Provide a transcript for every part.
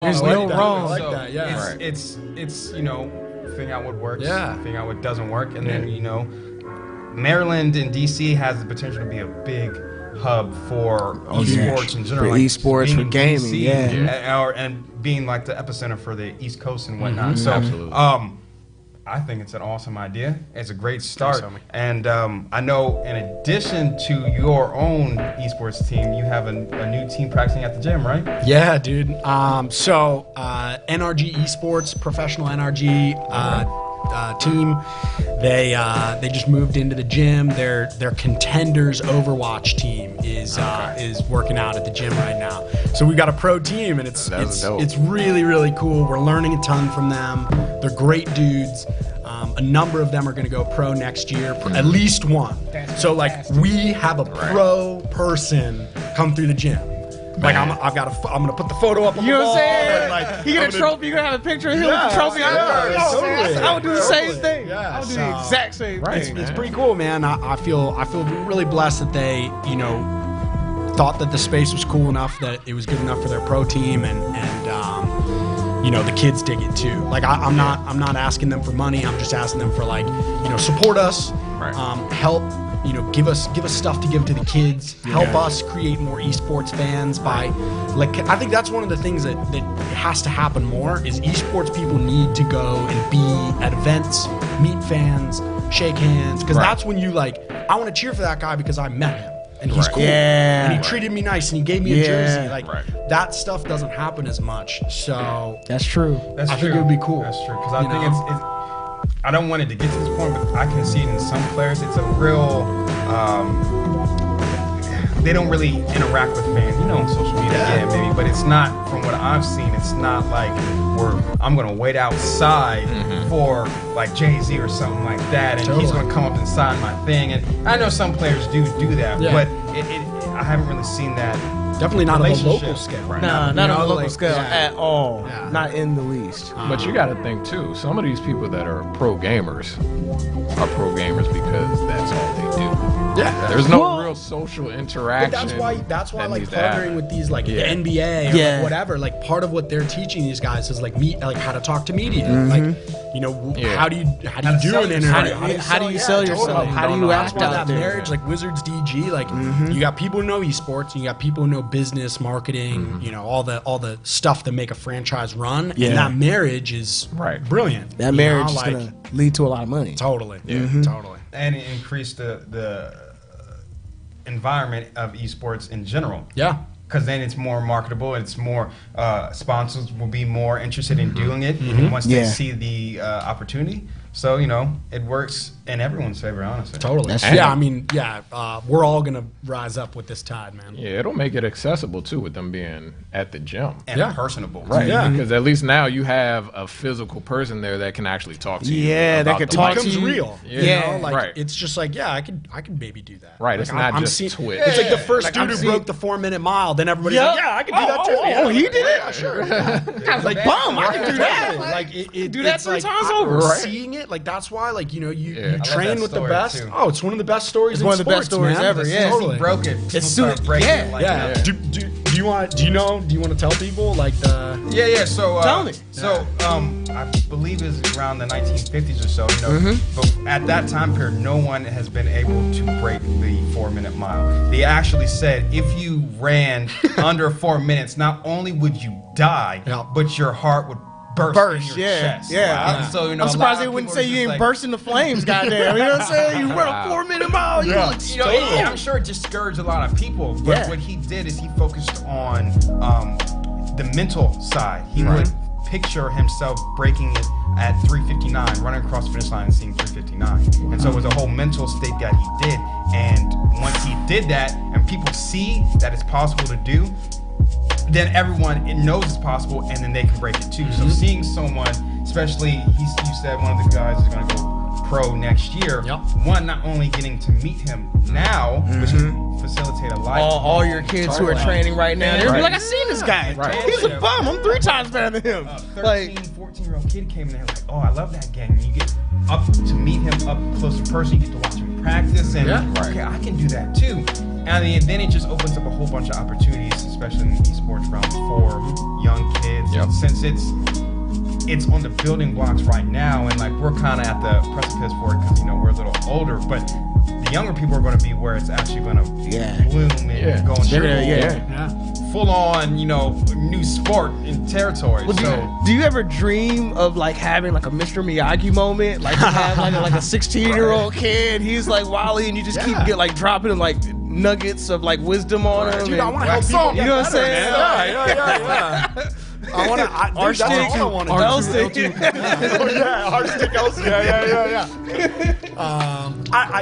There's no wrong. I like that. Yeah. It's figuring out what works, figuring out what doesn't work, and then Maryland and DC has the potential to be a big hub for esports in general, for esports, for gaming, DC, and being like the epicenter for the East Coast and whatnot. So, absolutely. I think it's an awesome idea. It's a great start, and I know in addition to your own esports team, you have a new team practicing at the gym, right? Yeah, dude. So NRG Esports, professional NRG team, they just moved into the gym. Their Contenders Overwatch team is working out at the gym right now. So we've got a pro team, and it's really, really cool. We're learning a ton from them. They're great dudes. A number of them are going to go pro next year, at least one. So like we have a pro person come through the gym. Like I'm gonna put the photo up on the wall. You know what I'm saying? And, like, he get a trophy. You gonna have a picture of him with the trophy. I would do the same thing. Yeah, I would do the exact same thing. It's pretty cool, man. I feel really blessed that they thought that the space was cool enough, that it was good enough for their pro team, and the kids dig it too. Like I'm not asking them for money. I'm just asking them for support us, help. Give us stuff to give to the kids. Help us create more esports fans by, I think that's one of the things that has to happen more is esports people need to go and be at events, meet fans, shake hands, because that's when you I want to cheer for that guy because I met him and he's cool and he treated me nice and he gave me a jersey. That stuff doesn't happen as much. So that's true. I think it would be cool. That's true, because I think it's I don't want it to get to this point, but I can see it in some players. It's a real, they don't really interact with fans. On social media, maybe, but it's not, from what I've seen, it's not like I'm going to wait outside for Jay-Z or something like that, and he's going to come up and sign my thing. And I know some players do that, but I haven't really seen that. Definitely not on the local scale. Right? Not on the local scale at all. Yeah. Not in the least. But you got to think too. Some of these people that are pro gamers are pro gamers because that's all they do. Yeah. There's no real social interaction. But that's why partnering with these the NBA or whatever, part of what they're teaching these guys is how to talk to media. How do you do an interview? How do you sell yourself? How do you act out that there? marriage, Wizards DG, you got people who know esports, and you got people who know business, marketing, all the stuff that make a franchise run, and that marriage is brilliant. That marriage is gonna lead to a lot of money. Totally. Totally. And increase the environment of esports in general. Yeah. Because then it's more marketable. It's more sponsors will be more interested in doing it once they see the opportunity. So it works in everyone's favor, honestly. Totally. We're all gonna rise up with this tide, man. Yeah, it'll make it accessible too with them being at the gym and personable. Right. Yeah. Because at least now you have a physical person there that can actually talk to you. Yeah, that can talk to you. Real. It's just I can maybe do that. Right. It's not just Twitch. It's like the first dude who broke the 4-minute mile. Then everybody's I can do that too. Oh, he did it. Yeah, sure. I was like, bum, I can do that. Do that 3 times over. Seeing it, that's why, you train with the best. Too. Oh, it's one of the best stories. It's one of the best stories ever. Yeah, totally. He broke it. It's soon. Do you want to tell people Yeah. So tell me. So I believe it's around the 1950s or so. But at that time period, no one has been able to break the 4-minute mile. They actually said if you ran under 4 minutes, not only would you die, but your heart would burst in your chest. Yeah. So I'm surprised they wouldn't say you ain't burst in the flames, goddamn. You know what I'm saying? You run a 4-minute mile, you look stupid. I'm sure it discouraged a lot of people. But what he did is he focused on the mental side. He would picture himself breaking it at 3:59, running across the finish line and seeing 3:59. And so it was a whole mental state that he did. And once he did that, and people see that it's possible to do, then everyone knows it's possible, and then they can break it too. So seeing someone, especially you said one of the guys is going to go pro next year. One, not only getting to meet him now, which can facilitate a life. All your kids who are training right now, they're like, I seen this guy. He's a bum. I'm 3 times better than him. 13, 14-year-old kid came in there like, oh, I love that game. And you get up to meet him up close in person. You get to watch practice, and okay, I can do that too. And then it just opens up a whole bunch of opportunities, especially in the esports realm, for young kids. Yep. Since it's on the building blocks right now, and like we're kind of at the precipice for it because we're a little older, but the younger people are going to be where it's actually going to bloom and go into full on, new sport and territory. Well, do you ever dream of like having like a Mr. Miyagi moment? Like you have like a 16-year-old kid, he's like Wally, and you just keep dropping like nuggets of like wisdom on him. Dude, I want to help people. You know what I'm saying? Yeah. I want to. That's all I want to do.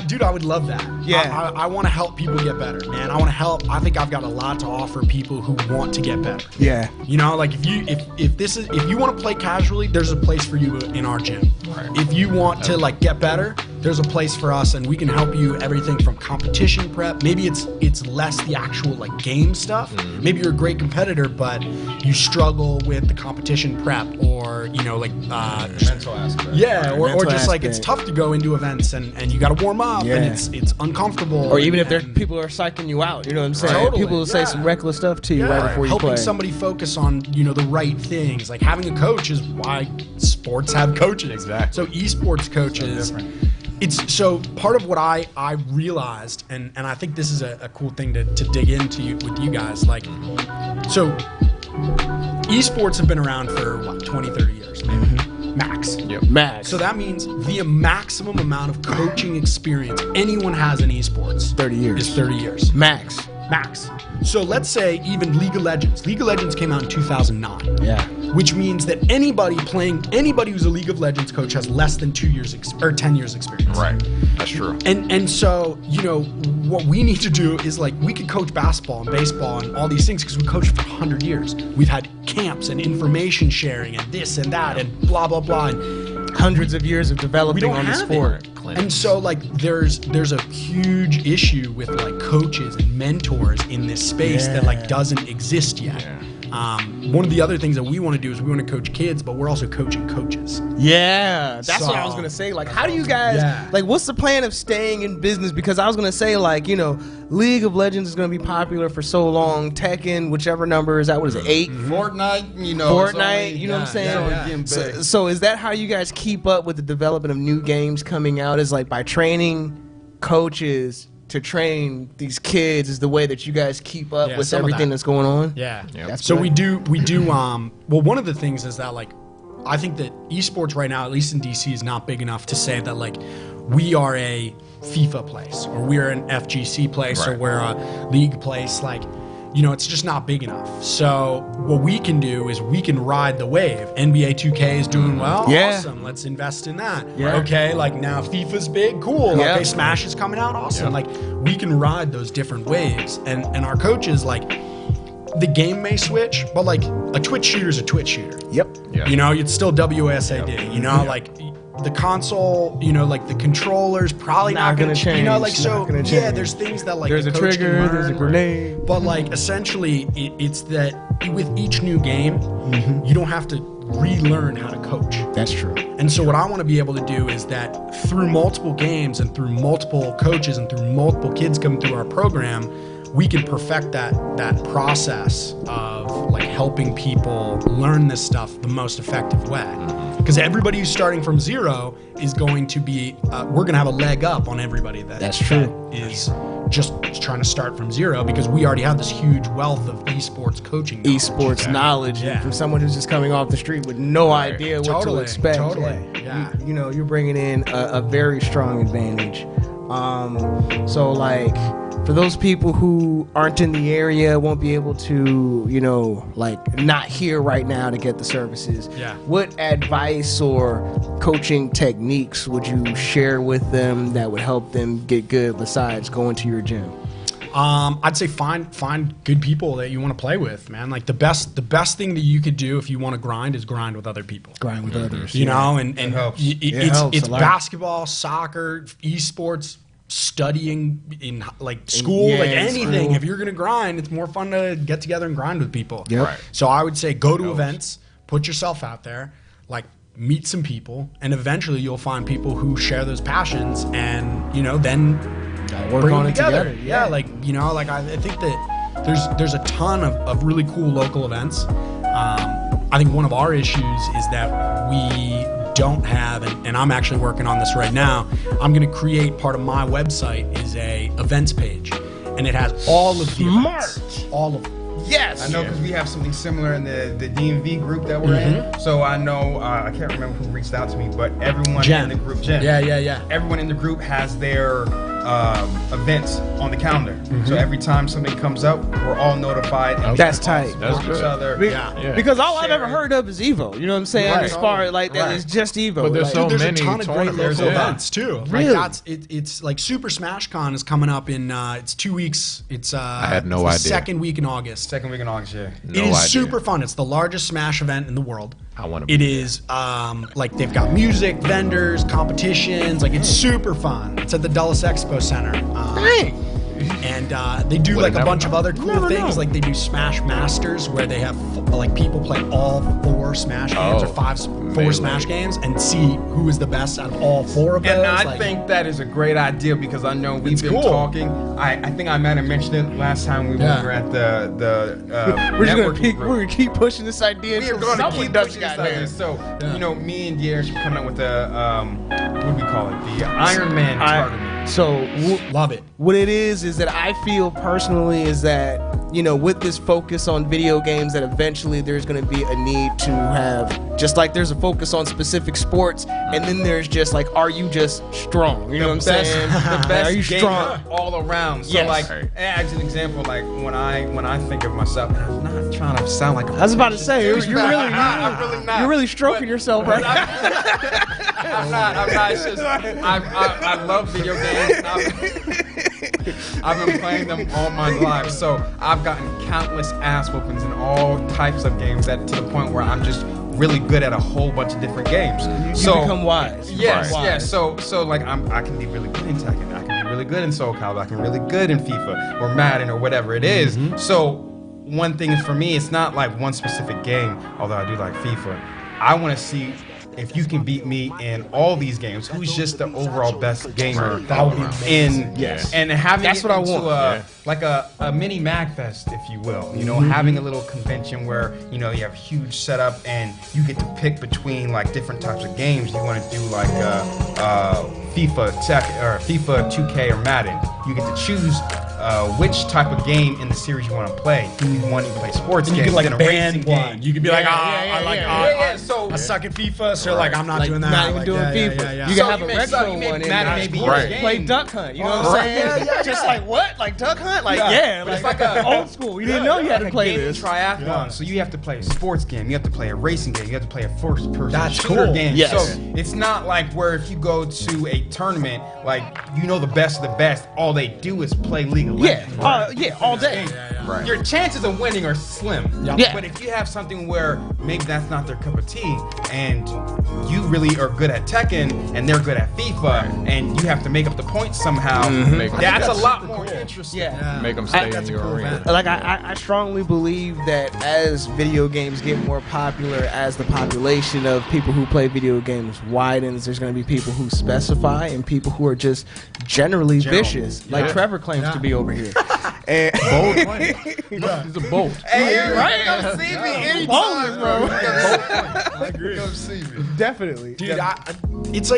Dude, I would love that. Yeah. I want to help people get better, man. I want to help. I think I've got a lot to offer people who want to get better. Yeah. Like if you want to play casually, there's a place for you in our gym. Right. If you want to like get better, there's a place for us, and we can help you everything from competition prep. Maybe it's less the actual like game stuff. Mm-hmm. Maybe you're a great competitor, but you struggle with the competition prep, or mental aspect. Yeah, or just like it's tough to go into events and you got to warm up and it's uncomfortable. Or even if people are psyching you out, you know what I'm saying? Totally. People will say some reckless stuff to you right before you helping play. somebody focus on the right things. Like having a coach is why sports have coaches. Exactly. So esports coaches. So part of what I realized, and I think this is a cool thing to dig into with you guys, like, so esports have been around for what, 20, 30 years, maybe. Max. Yep. Max. So that means the maximum amount of coaching experience anyone has in esports 30 years. is 30 years. Max. So let's say even League of Legends. League of Legends came out in 2009. Yeah. Which means that anybody who's a League of Legends coach has less than 2 years or 10 years experience. Right. That's true. And so, what we need to do is like, we could coach basketball and baseball and all these things because we coached for 100 years. We've had camps and information sharing and this and that and blah, blah, blah. And hundreds of years of developing on the sport. And so like there's a huge issue with like coaches and mentors in this space that like doesn't exist yet. One of the other things that we want to do is we want to coach kids, but we're also coaching coaches. Yeah, that's what I was gonna say. Like, how do you guys like? What's the plan of staying in business? Because I was gonna say, like, League of Legends is gonna be popular for so long. Tekken, whichever number is that? What is it? 8? Fortnite. Fortnite. You know what I'm saying? So is that how you guys keep up with the development of new games coming out? Is like by training coaches to train these kids is the way that you guys keep up with everything that's going on? Yeah. That's so good. we do well, one of the things is that like I think that esports right now, at least in DC, is not big enough to say that like we are a FIFA place or we're an FGC place or we're a league place. Like, it's just not big enough. So what we can do is we can ride the wave. NBA 2K is doing well. Awesome. Let's invest in that. Okay, like now FIFA's big. Cool. Okay, Smash is coming out. Awesome. Like we can ride those different waves. And our coaches, like, the game may switch, but like a Twitch shooter is a Twitch shooter. It's still WSAD. Like the console, like the controller's probably not gonna change. There's things that like there's a trigger, there's a grenade. But like essentially, it's that with each new game, you don't have to relearn how to coach. That's true. And so what I want to be able to do is that through multiple games and through multiple coaches and through multiple kids coming through our program, we can perfect that process of like helping people learn this stuff the most effective way. Because everybody who's starting from zero is going to be, we're going to have a leg up on everybody that is just trying to start from zero, because we already have this huge wealth of esports coaching knowledge. Esports knowledge from someone who's just coming off the street with no idea what to expect. You're bringing in a very strong advantage. So like, for those people who aren't in the area, won't be able to, not here right now to get the services. What advice or coaching techniques would you share with them that would help them get good besides going to your gym? I'd say find good people that you want to play with, man. Like the best thing that you could do if you want to grind is grind with other people. Grind with others. And it helps. It's basketball, soccer, esports, studying in like school, like anything. If you're gonna grind, it's more fun to get together and grind with people. So I would say go to events, put yourself out there, like meet some people, and eventually you'll find people who share those passions, and then work on it together. I think that there's a ton of really cool local events. I think one of our issues is that we don't have, and I'm actually working on this right now. I'm going to create part of my website is a events page, and it has all of the events, all of them. Yes, I know because we have something similar in the DMV group that we're in. So I know I can't remember who reached out to me, but everyone in the group, Jen. Yeah. Everyone in the group has their events on the calendar. So every time something comes up, we're all notified. And that's tight. That's good. Each other. Because all I've ever heard of is Evo. You know what I'm saying? Right. As far as like that, it's just Evo. But there's so there's many a ton of great local events too. Really? Like it's like Super Smash Con is coming up in it's 2 weeks. It's I had no the idea. Second week in August. Second week in August, yeah. It is super fun. It's the largest Smash event in the world. I want to. It is like they've got music, vendors, competitions. Like it's super fun. It's at the Dulles Expo Center. And they do like a bunch of other cool things. Like they do Smash Masters, where they have like people play all 4 Smash games or 4 Smash games and see who is the best out of all 4 of those. And I think that is a great idea because I know we've been talking. I think I might have mentioned it last time we were at the we're gonna keep pushing this idea. We're going to keep pushing this idea. So you know, me and DeAyres are coming up with the what do we call it? The Iron Man tournament. So love it. What it is that I feel personally is that, you know, with this focus on video games, that eventually there's going to be a need to have, just like there's a focus on specific sports, and then there's just like, are you just strong? You know what I'm saying? The best are you strong all around? So like, as an example, like when I think of myself, and I'm not trying to sound like I was about to say, you're not. You're really stroking yourself, right? I'm not. It's just I love video games. I've been playing them all my life, so I've gotten countless ass whoopings in all types of games, to the point where I'm just really good at a whole bunch of different games. You become wise. Yes, wise. yes. So like I can be really good in Tekken. I can be really good in Soul Calibur. I can be really good in FIFA or Madden or whatever it is. So one thing for me, it's not like one specific game, although I do like FIFA. I want to see if you can beat me in all these games, who's just the overall best gamer in, and having that's what I want. Like a mini MagFest, if you will. You know, having a little convention where, you know, you have a huge setup and you get to pick between like different types of games. You want to do like FIFA Tech or FIFA 2K or Madden. You get to choose which type of game in the series you want to play. You want to play sports games, you could like a racing game. You could be I suck at FIFA, so like I'm not doing that. Not even doing FIFA. You can have a retro one and play Duck Hunt. You know what I'm saying? Just like what? Like Duck Hunt? Like it's like a old school. You didn't know you had to play this. Triathlon. So you have to play a sports game. You have to play a racing game. You have to play a first-person shooter game. Yes. So it's not like where if you go to a tournament, like you know the best of the best, all they do is play League of Legends. All day. Your chances of winning are slim. But if you have something where maybe that's not their cup of tea, and you really are good at Tekken and they're good at FIFA, and you have to make up the points somehow, that's a lot more interesting. Make them stay in your arena. Like I strongly believe that as video games get more popular, as the population of people who play video games widens, there's going to be people who specify and people who are just generally vicious, like Trevor claims to be over here. And bold claim. He's a bolt. Hey, right? Come see me anytime, bro. I agree. Come see me. Definitely, dude. It's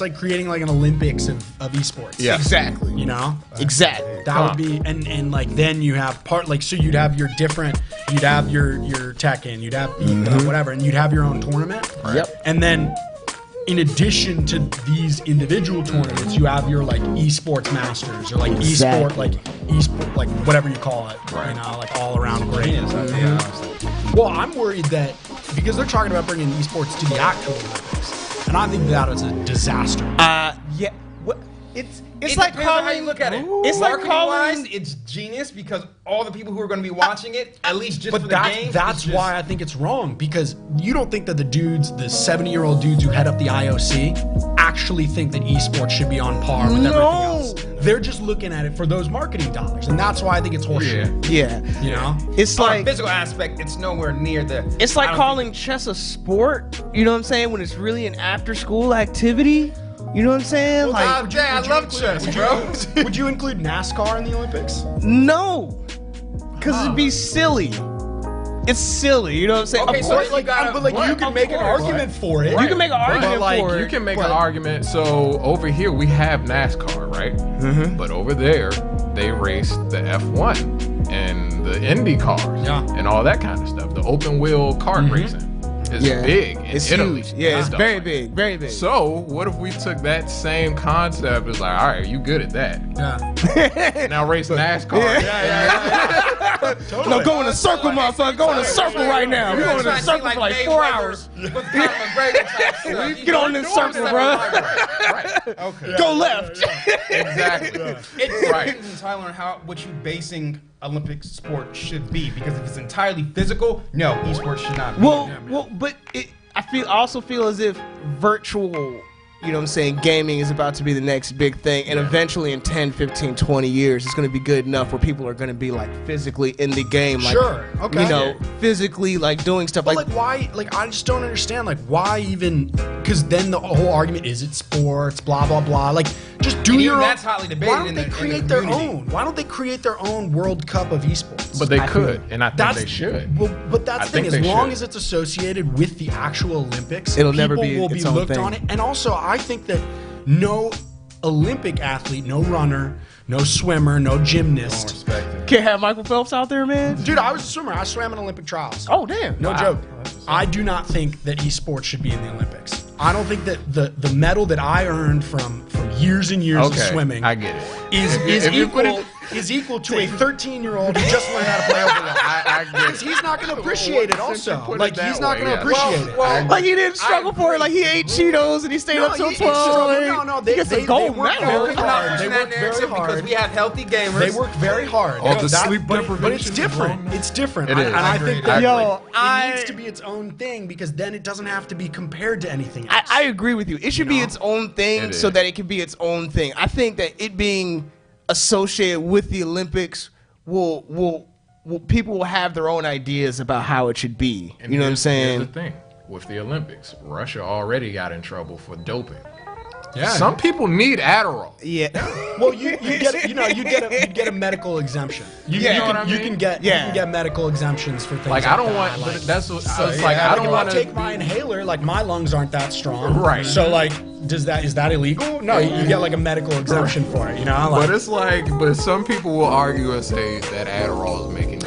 like creating like an Olympics of eSports. Yeah, exactly. You know, exactly. That would be, and like then you have so you'd have your different, you'd have your Tekken, you'd have whatever, and you'd have your own tournament. Right. Yep. And then, in addition to these individual tournaments, you have your like eSports Masters or like eSport, like whatever you call it, you know, like all around great. Well, I'm worried that because they're talking about bringing eSports to the actual Olympics, and I think that is a disaster. It's like how you look at it. It's like wise, it's genius because all the people who are going to be watching it, at least just for the game. That's why I think it's wrong, because you don't think that the 70-year-old dudes who head up the IOC actually think that esports should be on par with everything else. They're just looking at it for those marketing dollars, and that's why I think it's horseshit. Yeah. You know? It's on like a physical aspect, it's nowhere near the. It's like calling chess a sport, you know what I'm saying, when it's really an after-school activity. You know what I'm saying? Well, I love chess, bro. Would you include NASCAR in the Olympics? No. because it'd be silly. It's silly, you know what I'm saying? Okay, so you can make an argument for it. You can make an argument for it. You can make an argument. So over here we have NASCAR, right? Mm-hmm. But over there they race the F1 and the Indy cars and all that kind of stuff. The open wheel kart racing is big in Italy. Huge. Yeah, it's very big, very big. So what if we took that same concept? It's like, all right, you good at that. Yeah. Now race NASCAR. Totally. No, go in a circle, motherfucker. Go in a circle right now. We're going in a circle for like 4 hours. Get on this circle, bro. Right. Okay. Go left. Exactly. It depends entirely on what you're basing Olympic sport should be, because if it's entirely physical, no, esports should not be. Well, but I also feel as if virtual, you know what I'm saying, gaming is about to be the next big thing, and eventually in 10, 15, 20 years, it's going to be good enough where people are going to be like physically in the game, like, you know, physically like doing stuff. But like why? Like I just don't understand. Like why even? Because then the whole argument is it sports, blah blah blah. Like just do your own. That's hotly debated. Why don't they create their own? Why don't they create their own World Cup of esports? But they could, and I think they should. Well, but that's the thing. As long as it's associated with the actual Olympics, it'll never be. People will be looked on it. And also, I think that no Olympic athlete, no runner, no swimmer, no gymnast can't have Michael Phelps out there, man. Dude, I was a swimmer. I swam in Olympic trials. Oh, damn. No joke. I do not think that esports should be in the Olympics. I don't think that the medal that I earned from years and years of swimming, I get it, is equal to a 13-year-old who just learned how to play Overwatch. I get it. He's not going to appreciate it. Also, like he's not going to appreciate it. Like he didn't struggle for it. Like he ate Cheetos and he stayed up till 12. No, they gold work medal. very hard. They work very hard because we have healthy gamers. They work very hard. All the sleep deprivation. But it's different. It's different. It is. And I think that it needs to be its own thing, because then it doesn't have to be compared to anything else. I agree with you. It should be its own thing so that it can be its own thing. I think that it being associated with the Olympics will people will have their own ideas about how it should be. And you know what I'm saying? Here's the thing with the Olympics, Russia already got in trouble for doping. Yeah. Some people need Adderall. Yeah. Well, you get a medical exemption. You can get medical exemptions for things. Like I don't want. But that's what. So it's like I don't want to take my inhaler. Like my lungs aren't that strong. Right. So like, is that illegal? No, you get like a medical exemption for it. You know. Like, but it's like, but some people will argue and say that Adderall is making you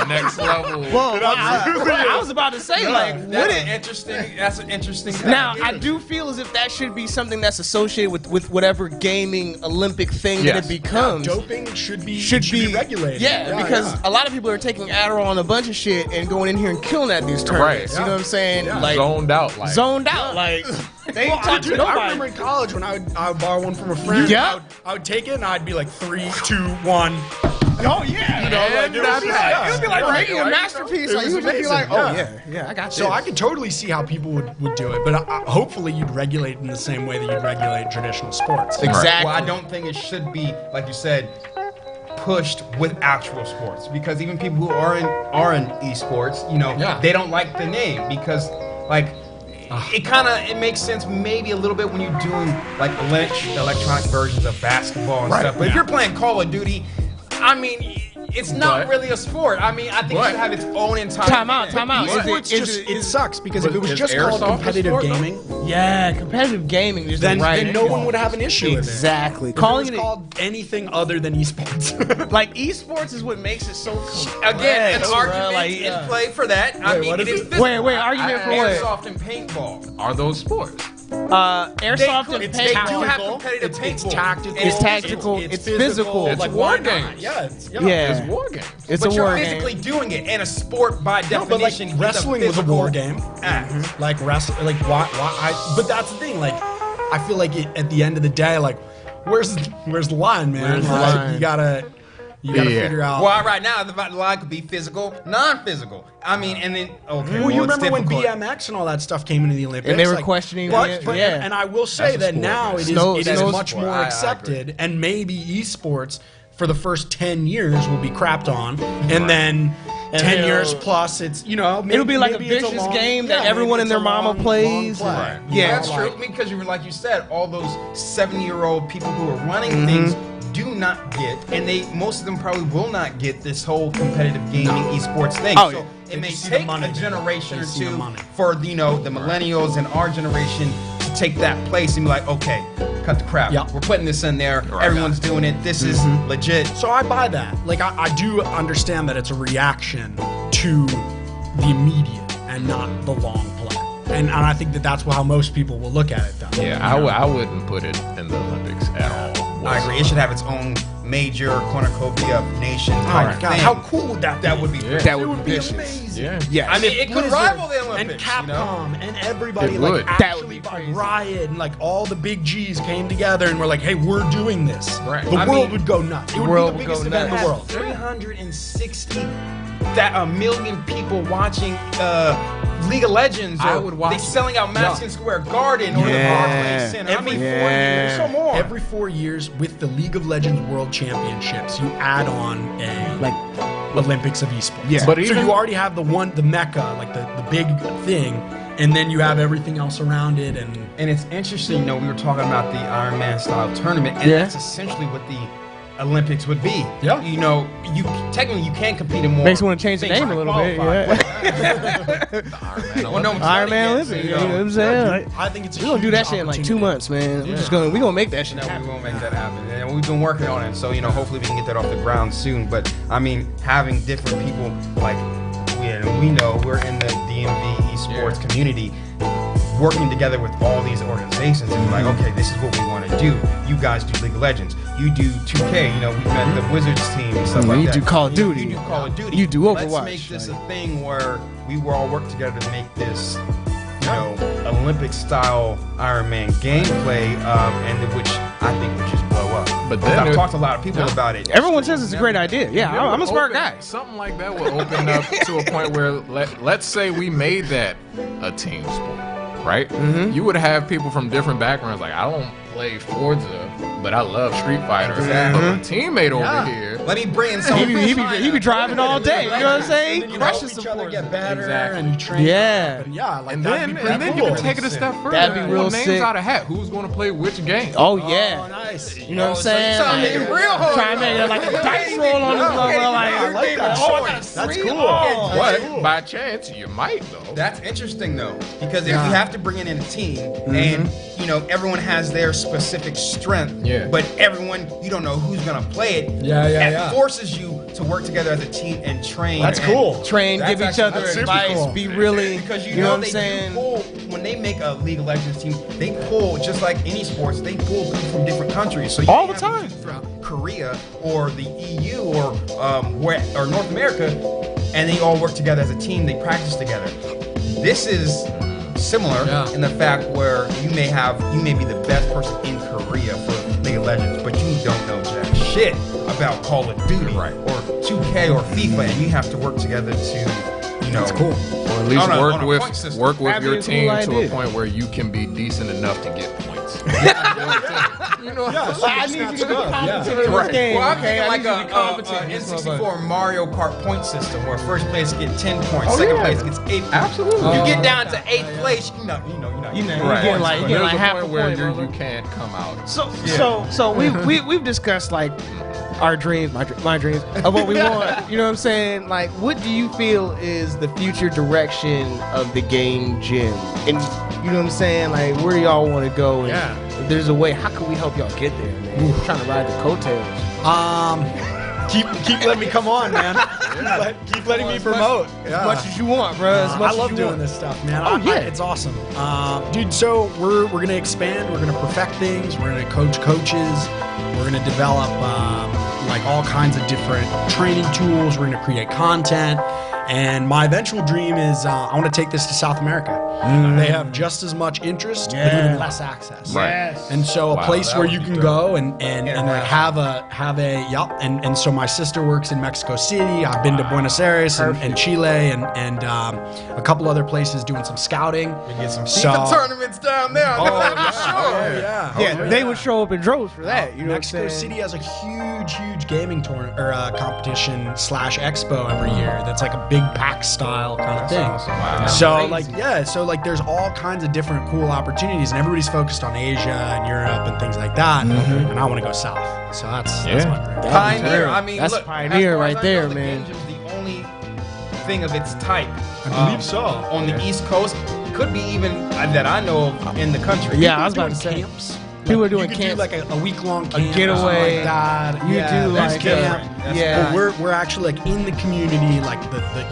next level. Well, I was about to say that's an interesting. Now I do feel as if that should be something that's associated with whatever gaming Olympic thing that it becomes. Doping should be regulated. Yeah, because a lot of people are taking Adderall on a bunch of shit and going in here and killing at these tournaments. You know what I'm saying? Yeah. Like zoned out. Like they ain't talk to nobody. I remember in college when I would borrow one from a friend. Yeah. I would take it and I'd be like 3, 2, 1. Oh yeah, you know, like, it would be like making a masterpiece. Like you would just be like, oh yeah, I got this. So I could totally see how people would do it, but hopefully you'd regulate in the same way that you'd regulate traditional sports. Exactly. Well, I don't think it should be, like you said, pushed with actual sports, because even people who are in esports, you know, they don't like the name because like. It makes sense maybe a little bit when you're doing like electronic versions of basketball and stuff. But if you're playing Call of Duty, I mean, it's not really a sport. I mean, I think it should have its own entire time out. It sucks because if it was just called competitive gaming, competitive gaming, then no one would have an issue with it. Exactly. Calling it called anything other than esports. Like esports is what makes it so again, an argument in play for that. I mean, it is physical. Wait, argument for what? Airsoft and paintball. Are those sports? Airsoft and paintball. It's tactical. It's tactical. It's physical. It's war games. It's war games. It's a war game. But you're physically doing it, and a sport by definition. But like wrestling was a war game. Like wrestling, like why? But that's the thing. Like, I feel like at the end of the day, like, where's the line, man? Where's the line? You gotta figure out. Well, right now the line could be physical, non-physical. I mean, and then well, you remember when BMX and all that stuff came into the Olympics, and they were questioning. And I will say that now it is much more accepted, and maybe esports for the first 10 years will be crapped on, and then 10 years plus, it's it'll be like a vicious game that everyone and their mama plays. Yeah, that's true. Because like you said, all those 70-year-old people who are running things do not get, and most of them probably will not get this whole competitive gaming esports thing. Oh, so yeah. it may take a generation or two for the millennials and our generation to take that place and be like, okay, cut the crap. We're putting this in there. Everyone's doing it. This is legit. So I buy that. Like I do understand that it's a reaction to the immediate and not the long play. And I think that's how most people will look at it, though. Yeah, I wouldn't put it in the Olympics at all. I agree. It should have its own major cornucopia of nation type thing. How cool would that be? That would be That would be amazing. Yeah. I mean, it could rival the Olympics. And Capcom and everybody, It like, would. That would be actually crazy. Riot and like all the big G's came together and were like, hey, we're doing this. Right. The I world mean, would go nuts. It would world be the would go biggest event in the nuts. world. 360 million people watching League of Legends. I Or would watch they selling out Madison Square Garden or the Yeah. Barclays Center. Every 4 Yeah. years or more. Every 4 years with the League of Legends World Championships, you add on a Like, Olympics of esports. Yeah. But But so even- you already have the mecca, like the big thing, and then you have everything else around it. And it's interesting, we were talking about the Iron Man style tournament, and Yeah. that's essentially what the Olympics would be. Yeah. You technically you can compete in more. makes me want to change the things name a like little bit. qualified. Yeah. Well, no one's Iron Man running yet, Olympics. so, You know what I'm saying? Like, I think it's we're gonna do that shit in like 2 months, man. We're gonna make that shit No, happen. we won't make that happen. And we've been working on it, so hopefully we can get that off the ground soon. But I mean, having different people like we know we're in the DMV eSports community, working together with all these organizations and be like, okay, this is what we want to do. You guys do League of Legends. You do 2K. We've met the Wizards team and stuff like You that. do Call of Duty. You do Call of Duty. You do Overwatch. Let's make this a thing where we will all work together to make this, Olympic-style Iron Man gameplay, and which I think would just blow up. But then I've talked to a lot of people about it. Everyone says it's a great idea. Yeah, I'm a smart guy. Something like that will open up to a point where, let's say we made that a team sport, right? You would have people from different backgrounds. Like, I don't play Forza, but I love Street Fighter. But my teammate over here, Let me bring in some. He be driving all day. You know what I'm saying? And then you Crushes help each some other get Forza. better Exactly. and you train. Yeah. And like and that'd then be pretty you cool. can take it a step further. That'd be real Pull names sick. out of hat. Who's going to play which game? Oh yeah. Oh, nice. You know what I'm saying? trying to make it real hard. Trying to make it like a dice roll on this motherfucker. I like that. Oh, I got a That's three? cool. Oh. But by chance, you might though. That's interesting though, because if we have to bring in a team, and everyone has their specific strength, but everyone you don't know who's gonna play it. It forces you to work together as a team and train. That's and cool. Train, That's give each actually- other that's super advice, cool. be really, because you know what I'm they saying? do pull when they make a League of Legends team. They pull just like any sports. They pull people from different countries. So you All may the have time. people from Korea or the EU or North America, and they all work together as a team. They practice together. This is similar in the fact where you may be the best person in Korea for League of Legends, but you don't know jack shit about Call of Duty or 2K or FIFA, and you have to work together to. That's cool. Or at least work with That'd be your a cool team to idea. a point where you can be decent enough to get points. You know, I need you to be competent in this Right. game. Well, I'm okay? thinking I like need you to be competent a in this N64 Mario Kart point system where first place get 10 points, Oh, second yeah. place gets 8 points. Absolutely. You get down to 8th place, you're not You getting get like There's a half a point where point. you can't come out. So we've discussed like our dreams, my dreams of what we want. You know what I'm saying? Like, what do you feel is the future direction of the game gym? And you know what I'm saying? Like, where do y'all want to go? And if there's a way, how can we help y'all get there, man? We're trying to ride the coattails. Keep letting me come on, man. Keep letting me promote. As much as you want, bro. As much I love as you doing want. this stuff, man. Oh, yeah. It's awesome, dude. So we're gonna expand. We're gonna perfect things. We're gonna coach coaches. We're gonna develop like all kinds of different training tools. We're gonna create content. And my eventual dream is I want to take this to South America. They have just as much interest, but even less access. Right. Yes. And so a place that where would you be can dope. go and like have a and so my sister works in Mexico City. I've been to Buenos Aires and Chile and a couple other places doing some scouting. We get some So- FIFA tournaments down there. I know that for sure. Yeah. They would show up in droves for that. You know Mexico what I'm saying? City has a huge gaming tournament or competition / expo every year. That's like a big pack style kind of thing. Awesome. Wow. So like there's all kinds of different cool opportunities, and everybody's focused on Asia and Europe and things like that. And I want to go south. So that's my dream. Pioneer. I mean, that's look, pioneer right there, man. The Game Gym is the only thing of its type. I believe so. On the East Coast, could be even that I know of in the country. Yeah, I was about to say. Camps. People are doing you camps. do like a week-long camp, a getaway. like that. You do like camp. Yeah. But we're actually like in the community, like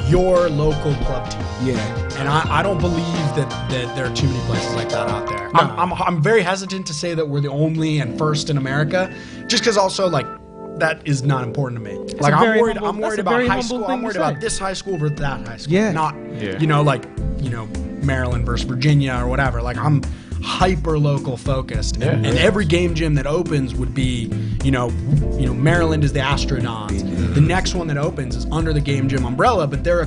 your local club team. Yeah. And I don't believe that there are too many places like that out there. No. I'm very hesitant to say that we're the only and first in America, just because also like that is not important to me. Like I'm worried about high school. I'm worried about this high school versus that high school. Yeah. Not Maryland versus Virginia or whatever. Like I'm hyper local focused, and every game gym that opens would be, Maryland is the Astrodons. The next one that opens is under the game gym umbrella, but they're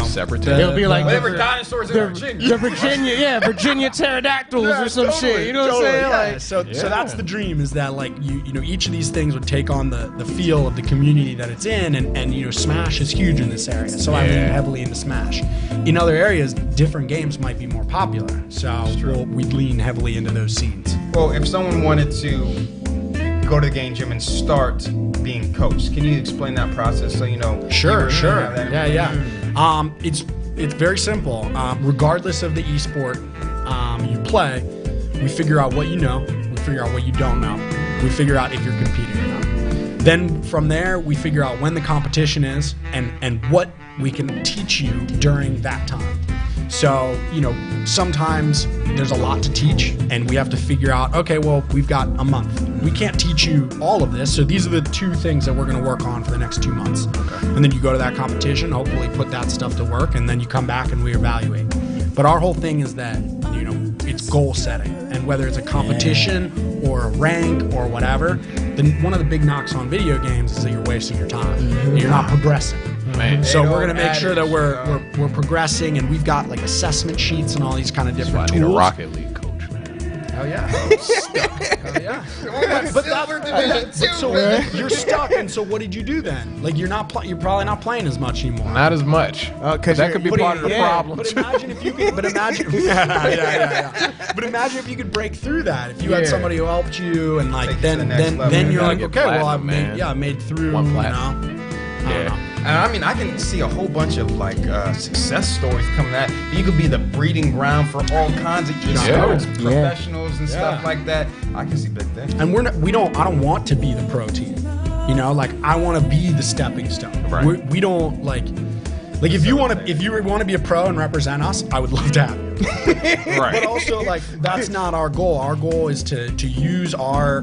separate. They'll be like whatever dinosaurs in Virginia. The Virginia pterodactyls or some shit. You know what I'm saying? Yeah. Like, so that's the dream, is that like each of these things would take on the feel of the community that it's in, and Smash is huge in this area. So I lean heavily into Smash. In other areas, different games might be more popular. So we lean heavily into those scenes. Well, if someone wanted to go to the game gym and start being coached, can you explain that process so Sure. Yeah. It's very simple. Regardless of the esport you play, we figure out what you know, we figure out what you don't know, we figure out if you're competing or not. Then from there, we figure out when the competition is and what we can teach you during that time. So, sometimes there's a lot to teach, and we have to figure out, okay, well, we've got a month. We can't teach you all of this, so these are the 2 things that we're going to work on for the next 2 months. Okay. And then you go to that competition, hopefully put that stuff to work, and then you come back and we evaluate. But our whole thing is that, it's goal setting. And whether it's a competition or a rank or whatever, then one of the big knocks on video games is that you're wasting your time. And you're not progressing. Man. So we're going to make sure that we're progressing, and we've got like assessment sheets and all these kind of different tools. I need a Rocket League coach, man. Hell yeah. Hell yeah. So you're stuck, and so what did you do then? Like you're probably not playing as much anymore. Not as much. Because that could be part of the problem. But imagine if you could. But imagine if you could break through that. If you had somebody who helped you, and like then you're like, okay, well I made through. One platinum. And I mean, I can see a whole bunch of like success stories coming out. You could be the breeding ground for all kinds of esports professionals and stuff like that. I can see big things. And I don't want to be the pro team. Like I want to be the stepping stone. Right. We don't like if you want to be a pro and represent us, I would love to have you. Right. But also like that's not our goal. Our goal is to use our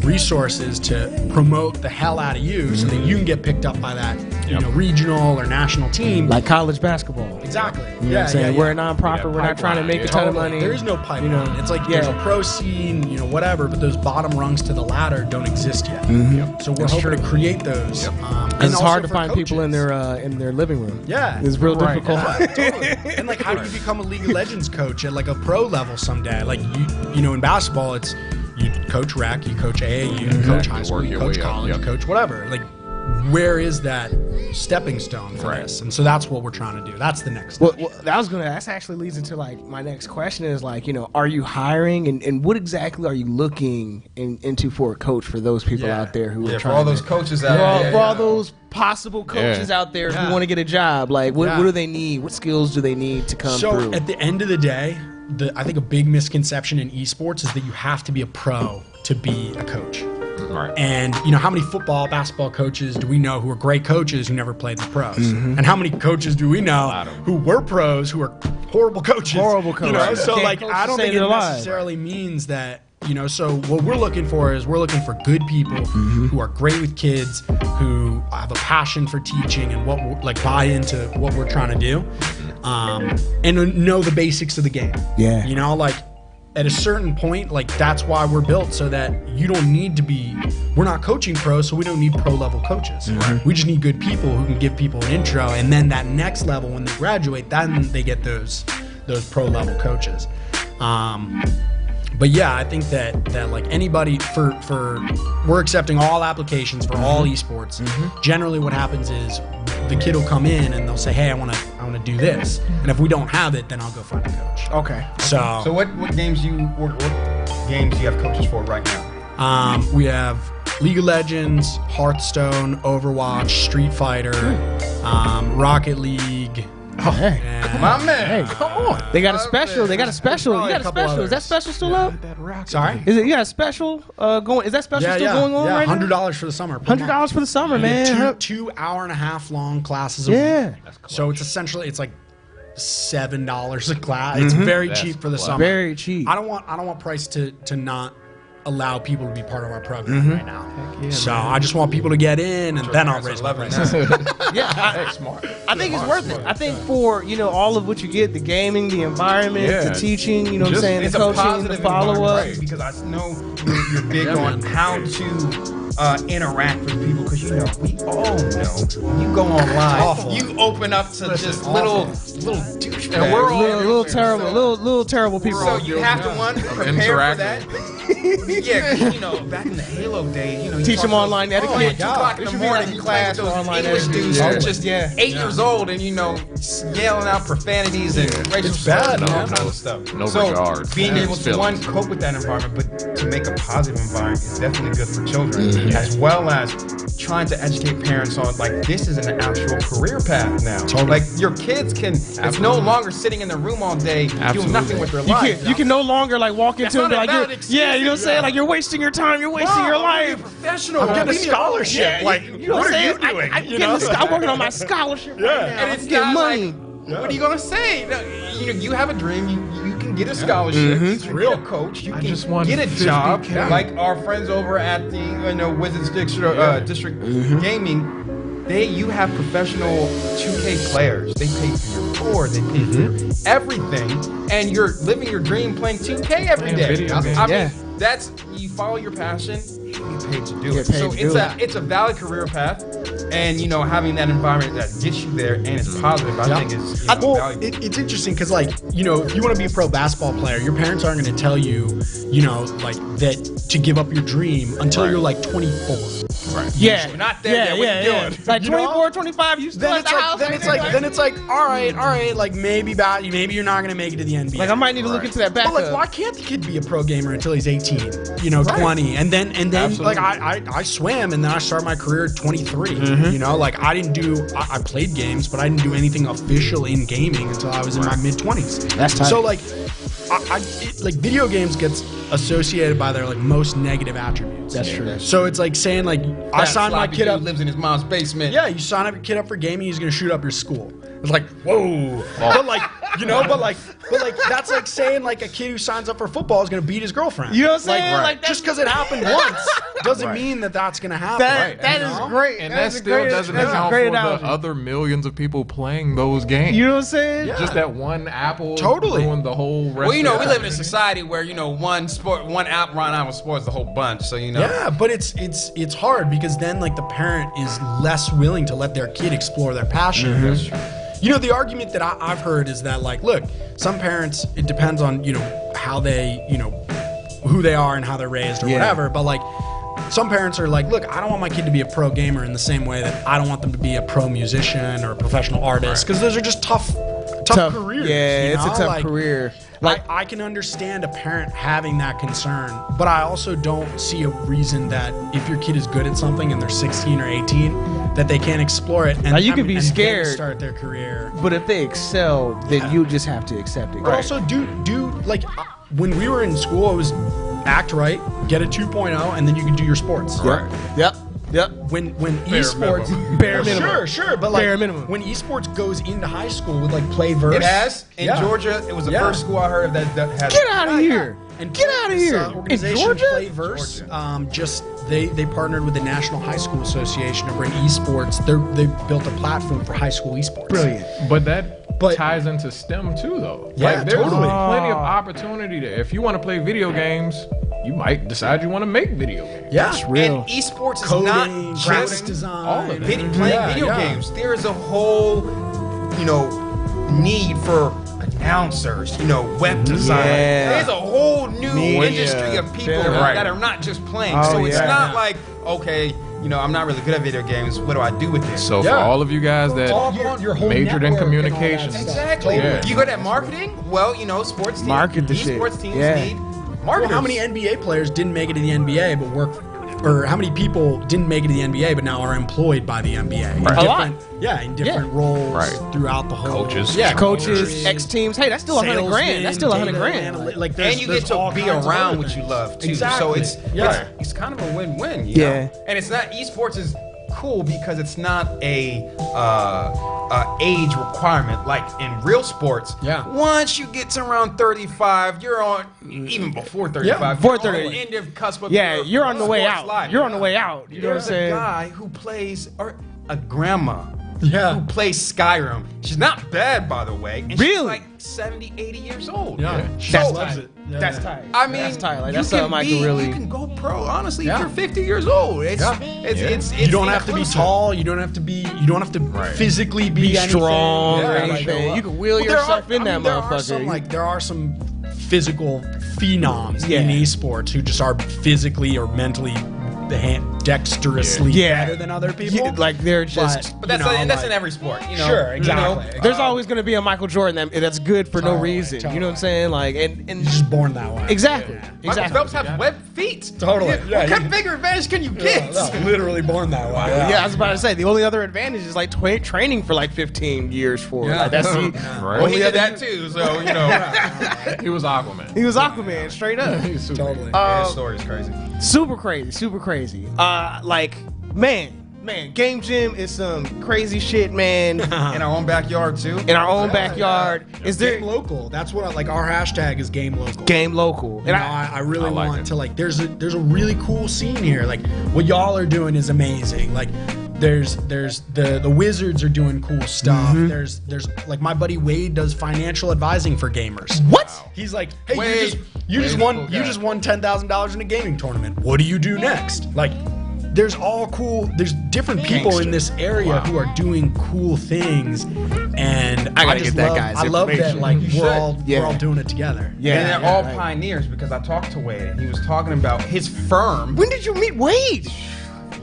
resources to promote the hell out of you so that you can get picked up by that regional or national team. Like college basketball. Exactly. You know what I'm saying? We're a nonprofit. We're not trying to make a ton of money. There is no pipeline. It's like there's a pro scene, whatever, but those bottom rungs to the ladder don't exist yet. So we're hoping to create those. And it's hard to find coaches. People in their living room. Yeah. It's real difficult. Yeah, totally. And like, how do you become a League of Legends coach at like a pro level someday? Like in basketball, it's you coach rec, you coach A, you coach high school, you coach college, you coach whatever. Like, where is that stepping stone for this? And so that's what we're trying to do. That's the next step. Well, that actually leads into like my next question is like, are you hiring and what exactly are you looking into for a coach for those people out there who are trying for all those coaches out there. For all those possible coaches out there who want to get a job, like what do they need? What skills do they need to come through? So at the end of the day, I think a big misconception in esports is that you have to be a pro to be a coach. Right. And how many football, basketball coaches do we know who are great coaches who never played the pros? And how many coaches do we know who were pros who are horrible coaches? So like I don't think it necessarily means that so what we're looking for is we're looking for good people who are great with kids, who have a passion for teaching and buy into what we're trying to do, and know the basics of the game. Yeah. At a certain point, that's why we're built, so that you don't need to be, we're not coaching pros, so we don't need pro level coaches. We just need good people who can give people an intro, and then that next level, when they graduate, then they get those pro level coaches. But yeah, I think that like anybody we're accepting all applications for all esports. Generally what happens is the kid will come in and they'll say, hey, I want to do this, and if we don't have it, then I'll go find a coach. Okay. So what games do you have coaches for right now? We have League of Legends, Hearthstone, Overwatch, Street Fighter, Rocket League. Oh, hey. My man. Hey, come on. They got a special. They got a special. You got a special. Is that special still out? Sorry? Is it? You got a special going? Is that special still going on right now? $100 for the summer. $100 for the summer, man. Two hour-and-a-half long classes. Yeah. So it's essentially like $7 a class. It's very cheap for the summer. Very cheap. I don't want price to not allow people to be part of our program right now. Yeah, so I just want people to get in, and then I'll raise my prices. Yeah, smart. I think it's worth it. I think for all of what you get, the gaming, the environment, the teaching, what I'm saying, the coaching, the follow-up. Right, because I know you're big on how to interact with people, because we all know when you go online, you open up to just little douchebags. And we're all little terrible, little terrible people. So you have to prepare for that. Yeah, back in the Halo days, teach them online etiquette. 2 o'clock in the morning, class for online English dudes who are just 8 years old and yelling out profanities and racial slurs and all kind of stuff. No regard. Being able to cope with that environment, but to make a positive environment is definitely good for children, as well as trying to educate parents on this is an actual career path now. Totally. Your kids can. It's no longer sitting in the room all day doing nothing with their life. You can no longer walk into them and be you know what I'm saying? You're wasting your time, you're wasting your life. Professional. I'm getting a scholarship. What are you doing? I'm working on my scholarship right now. And it's getting money. What are you gonna say? You have a dream. You can get a scholarship. You can get a coach. You can get a job. Like our friends over at the Wizards District Gaming. You have professional 2K players. They pay for your board. They pay for everything, and you're living your dream playing 2K every day. I mean, that's you follow your passion. You get paid to do it. So it's a valid career path, and having that environment that gets you there and is positive, I think is valuable. It's interesting because if you want to be a pro basketball player, your parents aren't going to tell you, that to give up your dream until you're 24. Right. Yeah. We're not there yet. What are you doing? It's 24, 25, you still at the house. Then it's like, all right, maybe you're not going to make it to the NBA. I might need to look into that backup. But why can't the kid be a pro gamer until he's 18, 20? And then I swam, and then I started my career at 23. I played games, but I didn't do anything official in gaming until I was in my mid-20s. That's tight. So video games gets associated by their most negative attributes. That's true. So it's like saying I signed my kid up. Lives in his mom's basement. Yeah, you sign up your kid up for gaming, he's gonna shoot up your school. It's like, whoa. But that's like saying a kid who signs up for football is gonna beat his girlfriend. You know what I'm saying? Just because it happened once doesn't mean that's gonna happen. That is great. And that still doesn't account for the other millions of people playing those games. You know what I'm saying? Yeah. Just that one Apple ruined the whole rest. Well, we live in a society where one app run out spoils the whole bunch. So Yeah, but it's hard because then the parent is less willing to let their kid explore their passion. That's true. The argument that I've heard is that look, some parents, it depends on how they who they are and how they're raised or whatever, but some parents are look, I don't want my kid to be a pro gamer in the same way that I don't want them to be a pro musician or a professional artist, because those are just tough careers. Yeah, it's a tough career. I can understand a parent having that concern, but I also don't see a reason that if your kid is good at something and they're 16 or 18, that they can't explore it. And you can be scared to start their career. But if they excel, then you just have to accept it. But also when we were in school, it was act right, get a 2.0, and then you can do your sports. Right. Yep. When eSports bare minimum. Sure, but bare minimum. When eSports goes into high school with play verse, it has in Georgia. It was the first school I heard of that has. Get out of here! And get out of here! Organization in Georgia? Play verse. They partnered with the National High School Association to bring eSports. They built a platform for high school eSports. Brilliant. But that ties into STEM too, though. Yeah, there's totally. plenty of opportunity there. If you want to play video games, you might decide you want to make video games. Yeah, that's real. And eSports is coding, not graphic design, all of it. playing video games. There is a whole, need for announcers, web design. There's a whole new industry of people that are not just playing. So it's not I'm not really good at video games. What do I do with it? So for all of you guys that majored in communications, exactly. You good at marketing? Well, sports teams, eSports teams need marketers. Well, how many NBA players didn't make it to the NBA but work? Or how many people didn't make it to the NBA but now are employed by the NBA? Right. A lot. Yeah, in different roles throughout the whole. Coaches. Yeah, coaches, X teams. Hey, that's still $100,000. That's still $100,000. Like, and you get to be around what you love too. Exactly. So it's kind of a win-win. You know? And it's not eSports is cool because it's not a age requirement like in real sports. Yeah. Once you get to around 35, you're on even before 35. Before you're 30. on the end of cusp of you're on the way out. Life. You're on the way out. You know what I'm saying? There's a guy who plays or a grandma. Yeah. Who plays Skyrim. She's not bad, by the way. And really? She's like 70, 80 years old. Yeah. That's tight. That's tight. I mean, that's tight. Like, that's something I can really. You can go pro, honestly, if you're 50 years old. It's you don't have to be tall. You don't have to be. You don't have to physically be strong or anything. anything. You can wheel yourself in that motherfucker. There are some physical phenoms in esports who just are physically or mentally dexterously better than other people. Yeah, like they're just. But that's in every sport. Sure, exactly. There's always going to be a Michael Jordan that's good for no reason. You know what I'm saying? Like, and he's just born that way. Exactly. Michael Phelps have web feet. Totally. What kind of bigger advantage can you get? Literally born that way. Yeah, I was about to say the only other advantage is like training for like 15 years for. Like, that's well, he did that too. So he was Aquaman. He was Aquaman, straight up. Totally. His story is crazy. Super crazy. Like, man, Game Jam is some crazy shit, man. In our own backyard too. In our own backyard. Is there Game Local? That's what our hashtag is Game Local. Game Local. And I really want to there's a really cool scene here. Like what y'all are doing is amazing. Like there's the Wizards are doing cool stuff. There's like my buddy Wade does financial advising for gamers. What? He's like, hey, Wade, you just won $10,000 in a gaming tournament. What do you do next? Like, there's different people in this area who are doing cool things, and I gotta get that guy's I love that we're all doing it together. Yeah, and they're all pioneers because I talked to Wade and he was talking about his firm. When did you meet Wade?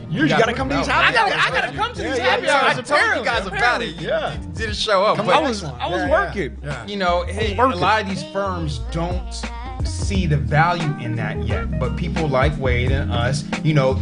You gotta come to these happy hours. I gotta come to these happy hours. I told you guys about it. Yeah, you didn't show up. I was working. Yeah. A lot of these firms don't see the value in that yet, but people like Wade and us,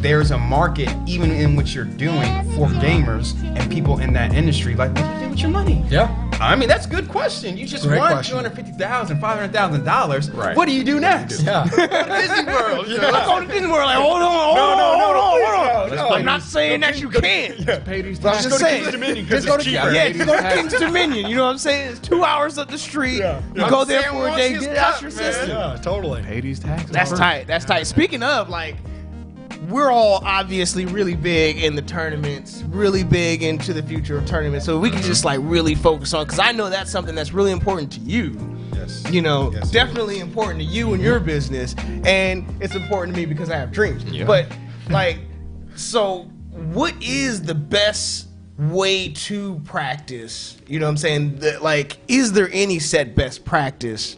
there's a market even in what you're doing for gamers and people in that industry. Like, what do you do with your money? Yeah. I mean, that's a good question. You just won $250,000, $500,000. Right. What do you do next? Yeah. Go to Disney World. I go to Disney World. Like, hold on. I'm not saying that you can't. Pay these I'm just saying. King's Dominion because it's cheaper. Just go to King's Dominion. You know what I'm saying? It's 2 hours up the street. You go there for a day, get it out your system. Yeah, totally. Pay these taxes. That's tight. Speaking of, like, we're all obviously really big in the tournaments, really big into the future of tournaments. So we can just really focus on, because I know that's something that's really important to you. Yes. Yes, definitely important to you and your business, and it's important to me because I have dreams. Yeah. But so what is the best way to practice? You know what I'm saying? Is there any set best practice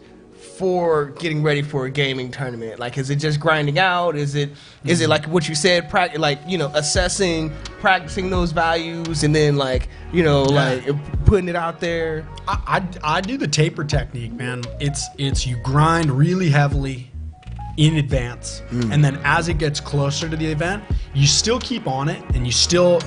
for getting ready for a gaming tournament? Like, is it just grinding out? Is it like what you said, assessing, practicing those values, and then putting it out there? I do the taper technique, man. It's you grind really heavily in advance, and then as it gets closer to the event, you still keep on it, and you still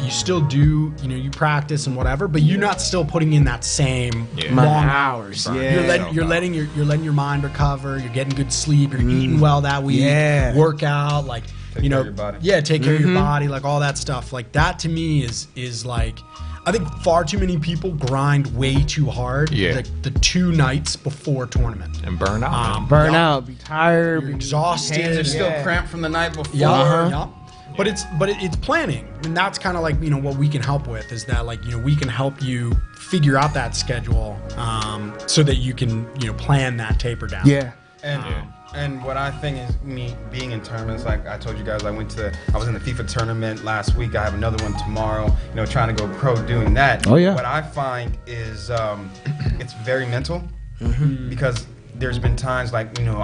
do, you practice and whatever, but you're not still putting in that same long hours. You're letting your mind recover. You're getting good sleep. You're eating well that week. Work out, take care of your body. Take care of your body, all that stuff. That to me is like, I think far too many people grind way too hard the 2 nights before tournament. And burn out. Out, be tired, you're exhausted. Hands are still cramped from the night before. But it's planning, and that's kind of what we can help with is that we can help you figure out that schedule so that you can plan that taper down. And what I think is me being in tournaments, like I told you guys, I was in the FIFA tournament last week. I have another one tomorrow, trying to go pro doing that. Oh, yeah. What I find is it's very mental because there's been times I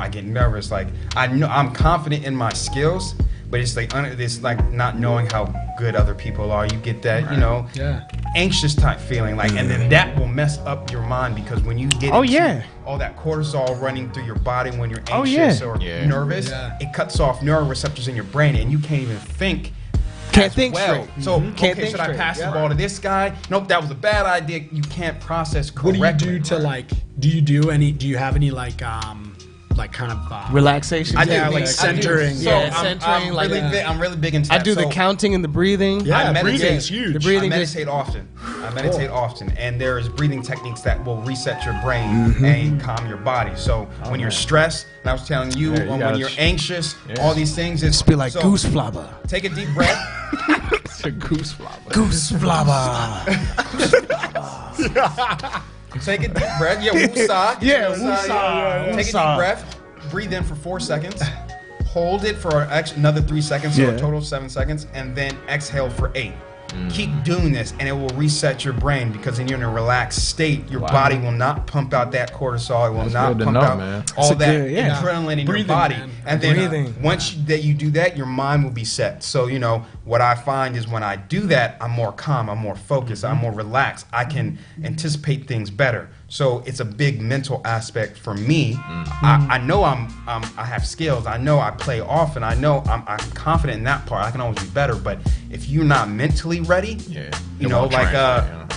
get nervous. I know I'm confident in my skills, but it's like not knowing how good other people are. You get that, anxious type feeling, like, and then that will mess up your mind, because when you get all that cortisol running through your body when you're anxious or nervous, it cuts off neural receptors in your brain, and you can't even think. Can't think straight. So, should I pass the ball to this guy? Nope, that was a bad idea. You can't process correctly. What do you do to do you have any kind of relaxation? I do, like centering. Centering. I'm really big into that. I do the counting and the breathing. Yeah, breathing's huge. The breathing. I meditate often, and there is breathing techniques that will reset your brain and calm your body. So when you're stressed, and I was telling you, when you're anxious, all these things, it's be like goose flabber. Take a deep breath. It's a goose flabber. Goose flabber. Take a deep breath. Yeah, woosah. Woosah. Take a deep breath. Breathe in for 4 seconds. Hold it for another 3 seconds, so a total of 7 seconds, and then exhale for 8. Keep doing this, and it will reset your brain, because when you're in a relaxed state, your body will not pump out that cortisol. It will not pump out all that adrenaline in your body. And then once you do that, your mind will be set. So, what I find is when I do that, I'm more calm, I'm more focused, I'm more relaxed. I can anticipate things better. So it's a big mental aspect for me. I know I have skills. I know I play off, and I know I'm confident in that part. I can always be better. But if you're not mentally ready,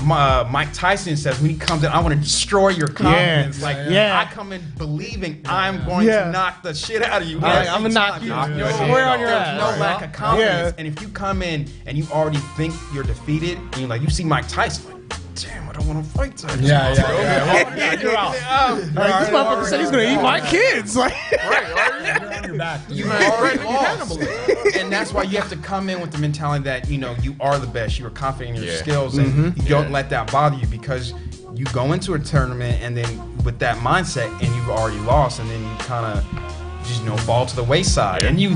Mike Tyson says when he comes in, I want to destroy your confidence. I come in believing I'm going to knock the shit out of you. I'm gonna knock you square on your ass. No lack of confidence. And if you come in and you already think you're defeated, and you're like, you see Mike Tyson, damn, I don't want to fight today. You're out. This motherfucker said he's gonna eat my kids. Like, You're on your back. You already lost. And that's why you have to come in with the mentality that you are the best. You are confident in your skills, and you don't let that bother you, because you go into a tournament and then with that mindset, and you've already lost, and then you kind of just fall to the wayside, and you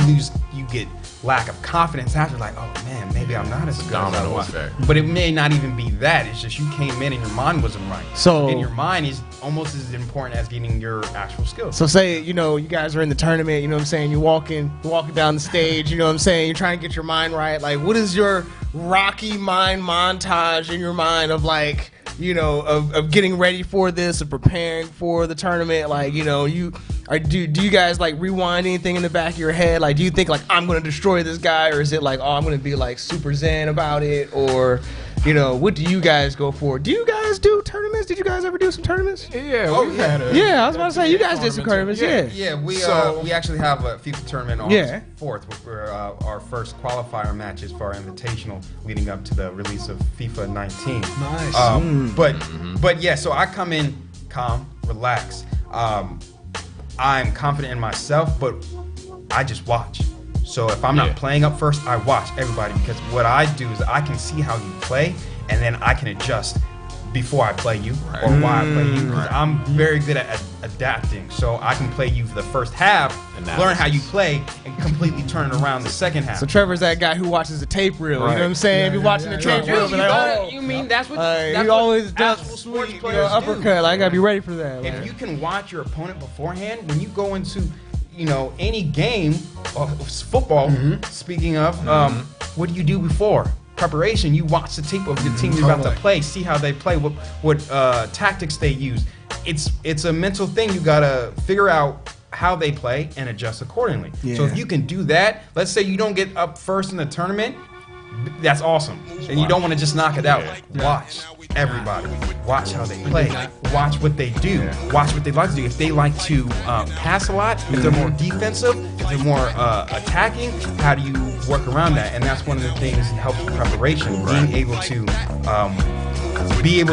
get lack of confidence after, like, oh man, maybe I'm not as good as I was. But it may not even be that. It's just you came in and your mind wasn't right. So, and your mind is almost as important as getting your actual skills. So say, you guys are in the tournament, you know what I'm saying, you're walking down the stage, you know what I'm saying, you're trying to get your mind right. Like, what is your Rocky mind montage in your mind of, like, of getting ready for this, of preparing for the tournament? Like, do you guys like rewind anything in the back of your head? Like, do you think like I'm gonna destroy this guy, or is it like, oh, I'm gonna be like super zen about it, or what do you guys go for? Do you guys do tournaments? Did you guys ever do some tournaments? Yeah, I was about to say you guys did some tournaments. We actually have a FIFA tournament on August 4th, where our first qualifier matches for our invitational leading up to the release of FIFA 19. Nice. But yeah, so I come in calm, relaxed. I'm confident in myself, but I just watch. So if I'm not playing up first, I watch everybody, because what I do is I can see how you play, and then I can adjust before I play you or why I play you, because I'm very good at adapting. So I can play you for the first half, learn how you play, and completely turn it around the second half. So Trevor's that guy who watches the tape reel. You know what I'm saying? Be watching the tape reel. You mean that's what he always does? Sports players uppercut. I gotta be ready for that. If you can watch your opponent beforehand, when you go into any game of football, speaking of, what do you do before? Preparation. You watch the tape of the team you're about to play, see how they play, what tactics they use. It's a mental thing. You gotta figure out how they play and adjust accordingly. So if you can do that, let's say you don't get up first in the tournament, that's awesome. And you don't want to just knock it out. Watch everybody. Watch how they play. Watch what they do. Watch what they like to do. If they like to pass a lot, if they're more defensive, if they're more attacking, how do you work around that? And that's one of the things that helps with preparation. Being able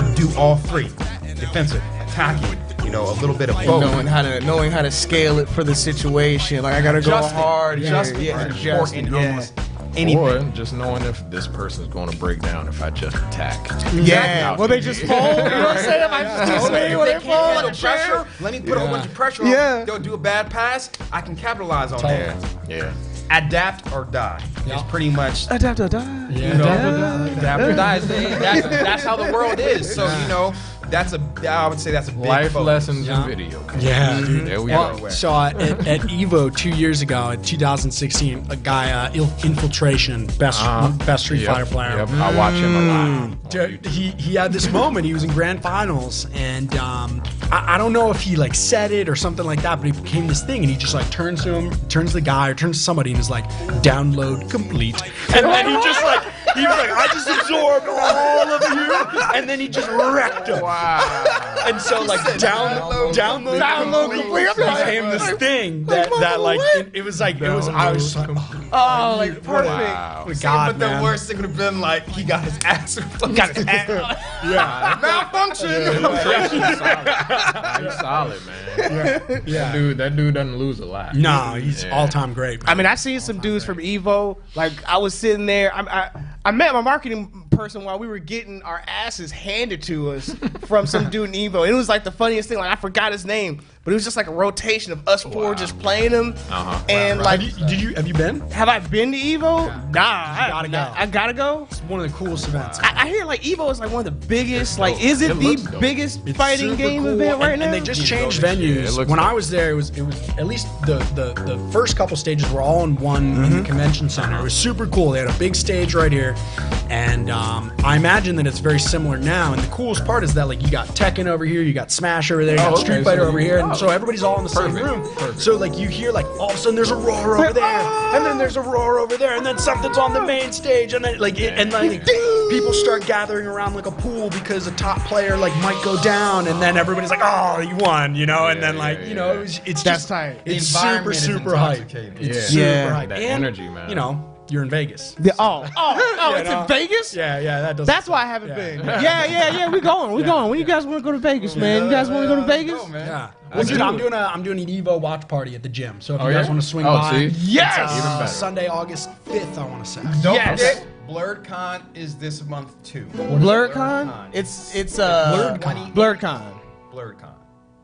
to do all three: defensive, attacking. A little bit of both. Knowing how to scale it for the situation. Like, I gotta go hard. Adjust. Or just knowing if this person's going to break down if I just attack. Will they just fold? You know what I'm saying? If I just do swing, will they fall like a chair? Let me put a whole bunch of pressure on. They'll do a bad pass. I can capitalize on that. Adapt or die. It's pretty much adapt or die. Adapt or die. That's how the world is. So I would say that's a big life focus. lessons in video. Yeah, dude. There we go. So at Evo 2 years ago, in 2016, a guy, Infiltration, best Street Fighter player. Yep. I watch him a lot. Dude, he had this moment. He was in grand finals, and I don't know if he like said it or something like that, but he became this thing, and he just like turns to the guy or turns to somebody, and is like, "Download complete," and then he just like. He was like, I just absorbed all of you, and then he just wrecked him. Wow. And so, like, download complete became this thing that like, it was like, I was like, oh, like, perfect. Wow. God, but the worst thing would have been, like, he got his ass replaced. Yeah. Malfunction. He's solid, man. Yeah. That dude doesn't lose a lot. No, he's all-time great. Man. I mean, I seen some dudes from Evo. Like, I was sitting there. I met my marketing person while we were getting our asses handed to us from some dude in Evo. And it was like the funniest thing. Like, I forgot his name, but it was just like a rotation of us four just playing him. And like, have you been? Have I been to Evo? Nah, I gotta go. It's one of the coolest events. I hear like Evo is like one of the biggest. Like, is it the biggest fighting game event right now? And they just changed venues. When I was there, it was at least the first couple stages were all in one in the convention center. It was super cool. They had a big stage right here, and I imagine that it's very similar now. And the coolest part is that like you got Tekken over here, you got Smash over there, you got Street Fighter over here, and so everybody's all in the same room. So like you hear like all of a sudden there's a roar over there, and then there's a roar over there, and then something's on the main stage, and then like people start gathering around like a pool because a top player like might go down, and then everybody's like, oh, you won, you know, and then like you know it's just tight. It's super hype. It's super hype. That And, energy, man. You know, you're in Vegas. It's in Vegas? Yeah, That's why I haven't been. Yeah, we going. When you guys want to go to Vegas, man? You guys want to go to Vegas? Yeah. Well, dude, I'm doing an Evo watch party at the gym. So if you guys want to swing by, yes, Sunday, August 5th, I want to say. Don't forget, BlurredCon is this month too. BlurredCon? It's BlurredCon. BlurredCon.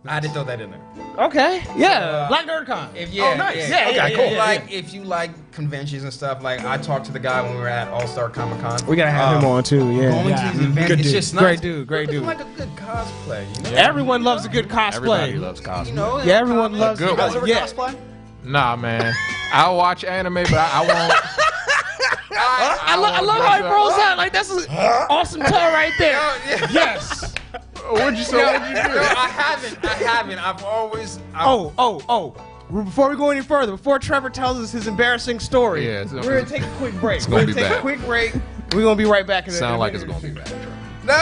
I had to throw that in there. Okay. Yeah. Black NerdCon. Nice. Yeah, cool. Like, if you like conventions and stuff, like I talked to the guy when we were at All-Star Comic-Con. We gotta have him on too. Yeah. Going to these events, Good it's dude. just nice. Great dude. Great dude. Like a good cosplay. You know? Everyone loves a good cosplay. Everybody loves cosplay. You know, Yeah, everyone loves good it. You guys ever Yeah. cosplay? Nah, man. I'll watch anime, but I won't. I love how he rolls out. Like, that's an awesome tell right there. Yes. What'd you say? What'd you do? No, I haven't. I've always. Before we go any further, before Trevor tells us his embarrassing story, Yeah, we're going to take a quick break. gonna be take bad. a quick break. We're going to be right back. Sound like it's gonna be bad. No.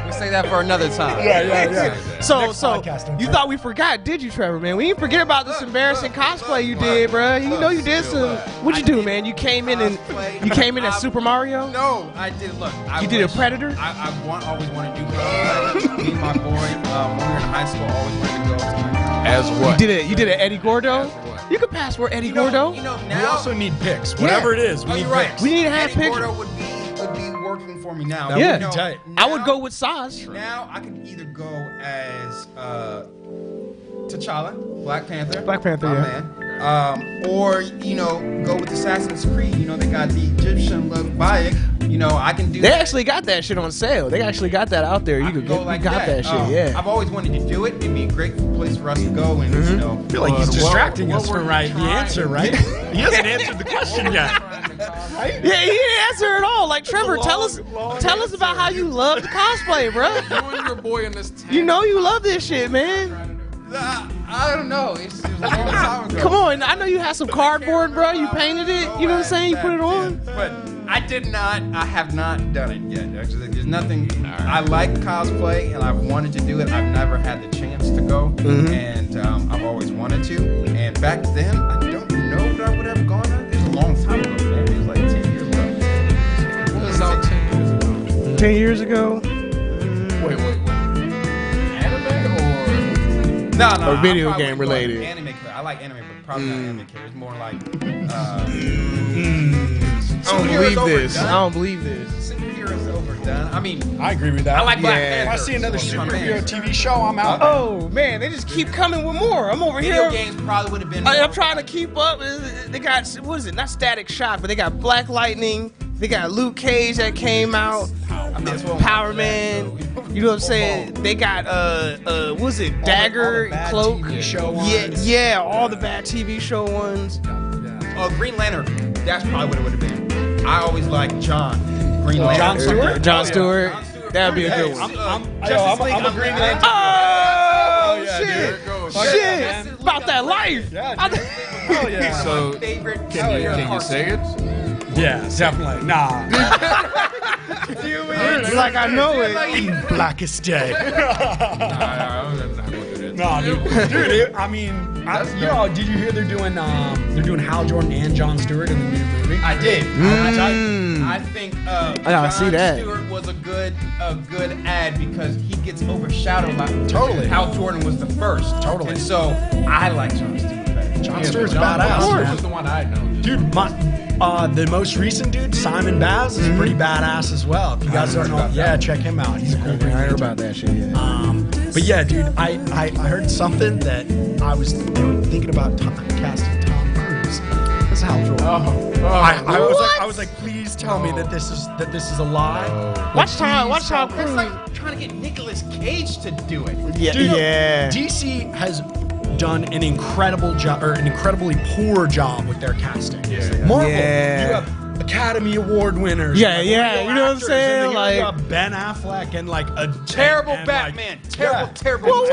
We'll say that for another time. Yeah. So you thought we forgot, did you, Trevor, man? We didn't forget about this embarrassing cosplay you did, bro. You know you did some. What'd you do, man? You came in as Super Mario? No, I did. Look, you did a Predator? I always wanted to do cosplay. Me and my boy, when we were in high school, always wanted to go. As what? You did an Eddie Gordo? You could pass for Eddie Gordo. Now we also need picks. Whatever it is, we need picks. We need to have Eddie picks. Gordo would be working for me now. That would be tight. I would go with Saz. Now I could either go as T'Challa, Black Panther, man, or go with Assassin's Creed. They got the Egyptian look Bayek. I can do. They actually got that shit on sale. They actually got that out there. You could go like that shit. Yeah. I've always wanted to do it. It'd be a great place for us to go, and I feel like he's distracting us from the answer, right? He hasn't answered the question yet. Right? Yeah, he didn't answer at all. Like Trevor, tell us about how you love the cosplay, bro. You and your boy in this tent. You know you love this shit, man. I don't know. It was a long time ago. Come on, I know you had some cardboard, bro. You painted it. You know what I'm saying? You put it on. But I have not done it yet. Actually, there's nothing. I like cosplay, and I've wanted to do it. I've never had the chance to go, and I've always wanted to. And back then, I don't know that I would have gone. It was a long time ago, man. It was like 10 years ago. What was out 10 years ago? 10 years ago? Wait. Anime or? No. Or video game related. Anime. I like anime, but probably not anime. It's more like. I don't believe this. Superheroes overdone. I mean, I agree with that. I like Black Panther. If I see another superhero TV show, I'm out. Oh man, they just keep coming with more. I'm over Video here. games probably would have been. I'm trying to keep up. They got, what is it? Not Static Shock, but they got Black Lightning. They got Luke Cage that came out. Power Man. You know what I'm saying? They got what was it? Dagger, Cloak. TV show yeah, all the bad TV show ones. Green Lantern. That's probably what it would have been. I always liked John. Green Lantern. John Stewart. That'd be a good one. I'm a Green Lantern. Oh, shit. Shit. About that life. Oh, yeah. So, can you say it? Yeah, definitely. Nah. Like I know it. Blackest day. No, dude. I mean, did you hear they're doing Hal Jordan and Jon Stewart in the new movie? I did. I think Jon Stewart was a good ad because he gets overshadowed by Hal Jordan was the first. Totally. And so I like Jon Stewart better. Jon Stewart's badass. Jon was the one I know. Dude, the most recent dude, Simon Baz, is pretty badass as well. If you guys don't know, check him out. He's a cool dude. I heard about that shit, yeah. But yeah, dude, I heard something that they were thinking about casting Tom Cruise as Hal Jordan. I was like, please tell me that this is a lie. Watch Tom Cruise. It's like trying to get Nicolas Cage to do it. Yeah, dude, yeah. DC has done an incredible job, or an incredibly poor job with their casting. Marvel, you have Academy Award winners. You know what I'm saying? Like you have Ben Affleck and like a terrible Batman. Terrible.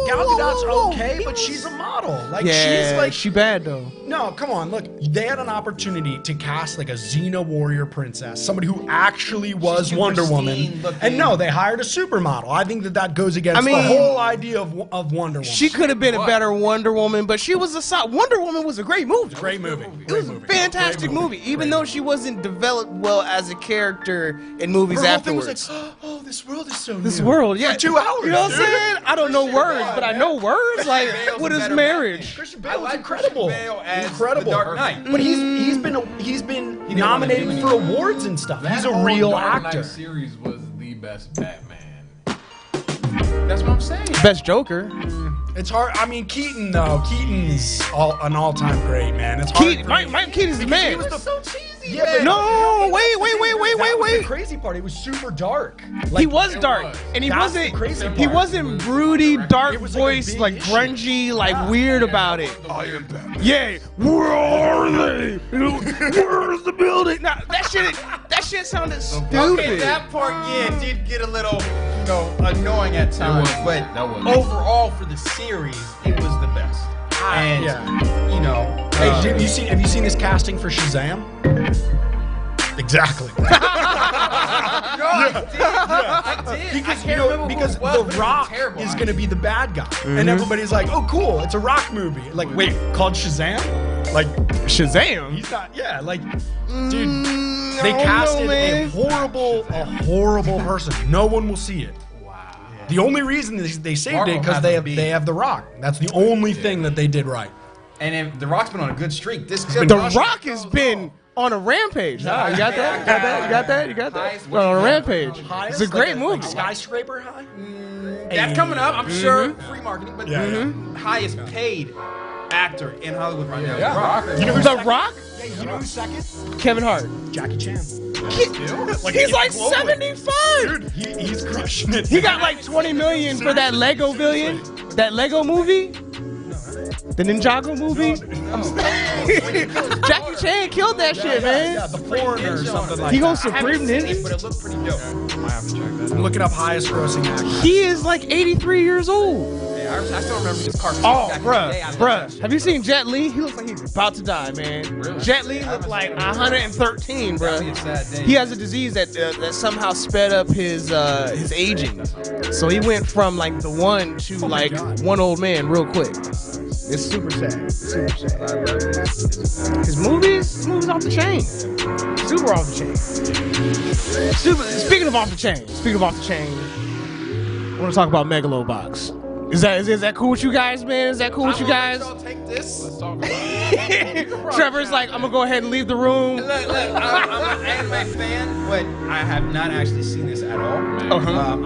Gal Gadot's okay, but she's a model. Like she's like she bad though. No, come on, look. They had an opportunity to cast like a Xena warrior princess, somebody who actually was Wonder Woman, and no, they hired a supermodel. I think that goes against the whole idea of Wonder Woman. She could have been a better Wonder Woman, but she was Wonder Woman was a great movie. Great movie. It was a fantastic movie, even though she wasn't developed well as a character in movies afterwards. Her whole thing was like, oh, this world is so new. This world, yeah. For 2 hours. You know what I'm saying? I don't know words, but I know words. Like, what is marriage? Christian Bale was incredible. The Dark Knight. But he's been nominated for awards and stuff. He's a real actor. Dark Knight series was the best Batman. That's what I'm saying. Best Joker. It's hard. I mean, Keaton though. Keaton's an all-time great, man. It's hard. Mike Keaton's the man. He was so cheesy. Yeah, no, wait. The crazy part. It was super dark. Like, he was dark, and he wasn't crazy. He wasn't broody, dark voice, like grungy, like weird about it. I am Batman. Yeah, where are they? Where's the building? Nah, that shit sounded stupid. Okay, that part, did get a little, annoying at times, but overall for the series, it was the best. And hey, have you seen this casting for Shazam? Exactly. I did. Because The Rock is going to be the bad guy. And everybody's like, oh, cool, it's a Rock movie. Like, wait, called Shazam? Like, Shazam? He's not, like, dude, they casted a horrible person. No one will see it. Wow. The only reason they saved it because they have The Rock. That's the only thing that they did right. And The Rock's been on a good streak. The Rock has been on a rampage. You got that? You got that? On a rampage. It's a great movie. Skyscraper high? That's coming up, I'm sure. Free marketing, but highest paid actor in Hollywood right now. Yeah. The Rock? Yeah, you know who's second? Kevin Hart. Jackie Chan. He's like 75. Dude, he's crushing it. He got like 20 million for that Lego movie. The Ninjago movie? Jackie Chan killed that shit, man. Yeah, The Foreigner or something like that. He goes Supreme Ninja. But it looked pretty dope. I have to check that. I'm looking up highest grossing actor. He is like 83 years old. Yeah, I still remember his cartoon. Oh, bruh. Have you seen Jet Li? He looks like he's about to die, man. Really? Jet Li looks like 113, bruh. That'd be a sad day. He has a disease that somehow sped up his aging. So he went from like the one to like one old man real quick. It's super sad. His movies off the chain. Super off the chain. Speaking of off the chain, I want to talk about Megalobox. Is that cool with you guys, man? Is that cool with you guys? I'll take this. Let's talk about it. Trevor's like, I'm gonna go ahead and leave the room. Look, I'm an anime fan, but I have not actually seen this at all.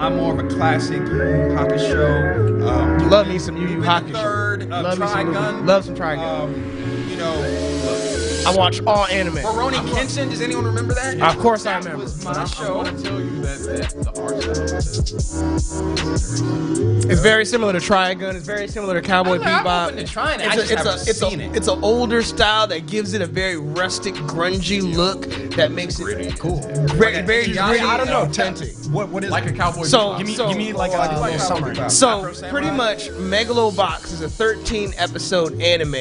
I'm more of a classic Yu Yu Hakusho. Love me some Yu Yu Hakusho. Love Trigun. Love some Trigun. I watch all anime. Rurouni Kenshin, does anyone remember that? Of course I remember. That was my I show. want to tell you that the art style. It's very similar to Trigun. It's very similar to Cowboy I'm Bebop. open to trying it. I just haven't seen it. It's an older style that gives it a very rustic, grungy look that makes it cool. Very gritty. I don't know. Authentic. What is Like a cowboy. So- Give me like a little summary. So pretty much, Megalobox is a 13-episode anime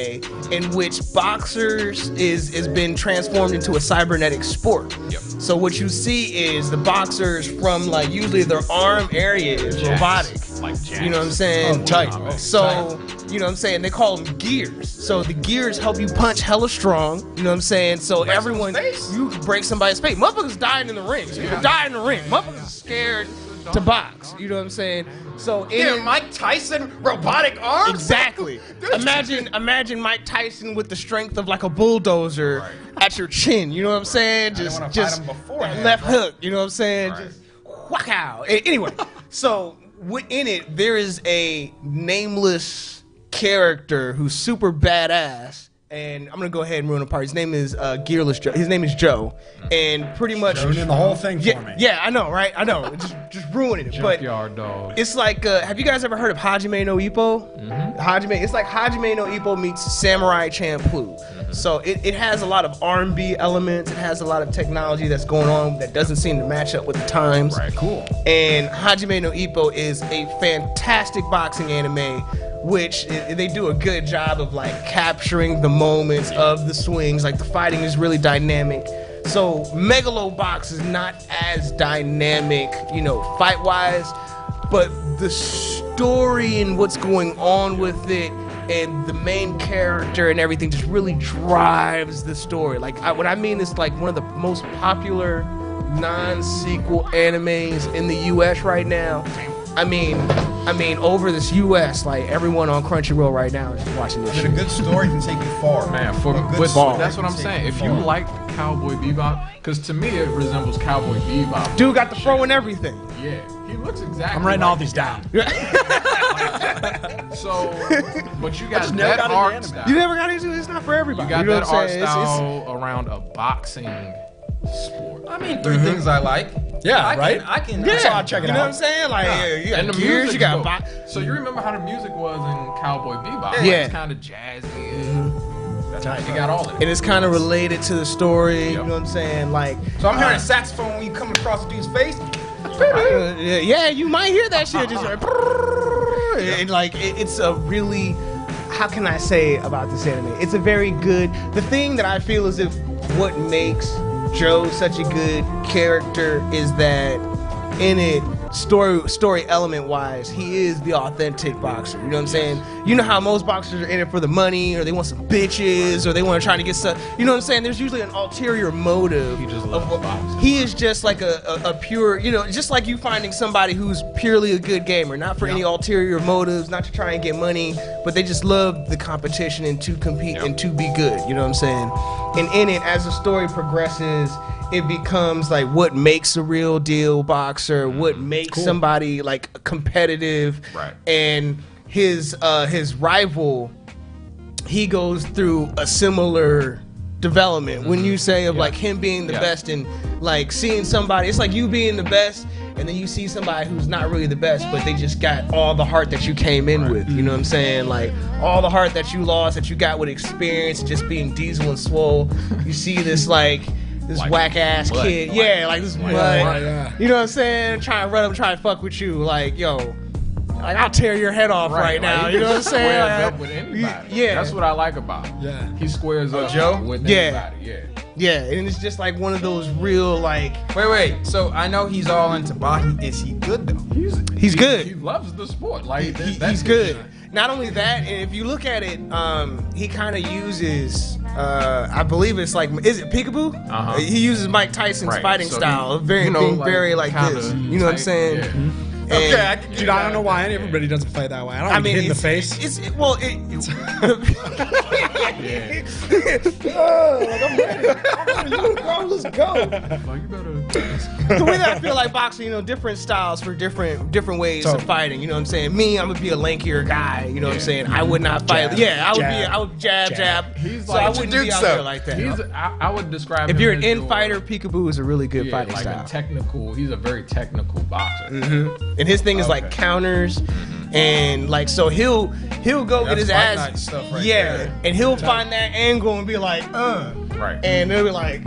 in which boxers is been transformed into a cybernetic sport. Yep. So what you see is the boxers from like usually their arm area is robotic. Like jacks. You know what I'm saying? Oh, tight. So, you know what I'm saying? They call them gears. So the gears help you punch hella strong. You know what I'm saying? So everyone, you can break somebody's face. Motherfuckers dying in the ring. So you can die in the ring. Motherfuckers are scared to box. You know what I'm saying? So Mike Tyson robotic arms? Exactly. Imagine Mike Tyson with the strength of like a bulldozer at your chin. You know what I'm saying? Just fight him beforehand, left hook. You know what I'm saying? Just whack out. Anyway, so in it there is a nameless character who's super badass. And I'm gonna go ahead and ruin the part. His name is Gearless Joe. His name is Joe, and pretty much ruining the whole thing for me. Yeah, I know, right? I know, just ruining it. But Junkyard dog. it's like, have you guys ever heard of Hajime no Ippo? It's like Hajime no Ippo meets Samurai Champloo. So it has a lot of R&B elements. It has a lot of technology that's going on that doesn't seem to match up with the times. Right, cool. And Hajime no Ippo is a fantastic boxing anime, which they do a good job of like capturing the moments of the swings. Like the fighting is really dynamic. So Megalobox is not as dynamic, fight-wise, but the story and what's going on with it and the main character and everything just really drives the story. Like what I mean is like one of the most popular non-sequel animes in the US right now. I mean, over this U.S., like everyone on Crunchyroll right now is watching this. But a good story can take you far, Man, that's what I'm saying. If you like Cowboy Bebop, because to me it resembles Cowboy Bebop. Dude got the fro and everything. Yeah, he looks exactly. I'm writing like all these down. So, but you got that art style. You never got into it. It's not for everybody. You got know that what I'm art saying? style around a boxing sport. I mean, three things I like. Yeah, right? I can. Yeah, So I'll check it you know out. what I'm saying? Like, you got And the gears, music you got dope. box. So you remember how the music was in Cowboy Bebop? Yeah. It's kind of jazzy. You got all of it. And it's kind of related to the story. You know what I'm saying? Like, So I'm hearing a saxophone when you come across a dude's face. yeah, you might hear that shit just like, and like it's a really, how can I say about this anime? It's a very good. The thing that I feel is if what makes Joe such a good character is that in it, story element wise, he is the authentic boxer. You know what I'm saying? You know how most boxers are in it for the money, or they want some bitches, or they want to try to get stuff. You know what I'm saying? There's usually an ulterior motive. He just loves boxing. He is just like a pure, you know, just like you finding somebody who's purely a good gamer, not for any ulterior motives, not to try and get money, but they just love the competition and to compete and to be good. You know what I'm saying? And in it, as the story progresses, it becomes like what makes a real deal boxer, what makes somebody like competitive, right? And his rival, he goes through a similar development. When you say of like him being the best, and like seeing somebody, it's like you being the best, and then you see somebody who's not really the best, but they just got all the heart that you came in with. You know what I'm saying? Like all the heart that you lost, that you got with experience, just being Diesel and swole. You see this like whack ass kid, like this blood. You know what I'm saying? Trying to run up, trying to fuck with you, like yo, like I'll tear your head off right now. You know what I'm saying? Squares up with anybody. That's what I like about him. He squares up with anybody. Yeah, and it's just like one of those real like. Wait. So I know he's all into boxing. Is he good though? He's good. He loves the sport. Like he's good. Not only that, and if you look at it, he kind of uses. I believe it's like, is it peekaboo? He uses Mike Tyson's fighting style, very like this. You know what I'm saying? I don't know why everybody doesn't fight that way. I mean, hit in the face. It's I'm ready. Let's go. The way that I feel like boxing, you know, different styles for different ways of fighting. You know what I'm saying? Me, I'm gonna be a lankier guy. You know what I'm saying? I would not fight. I would jab. He's so I wouldn't be out there like that. I would describe. If you're an in-fighter, peekaboo is a really good fighting style. He's a very technical boxer. And his thing is like counters, and like so he'll go get his ass, there. And he'll find that angle and be like, and they'll be like,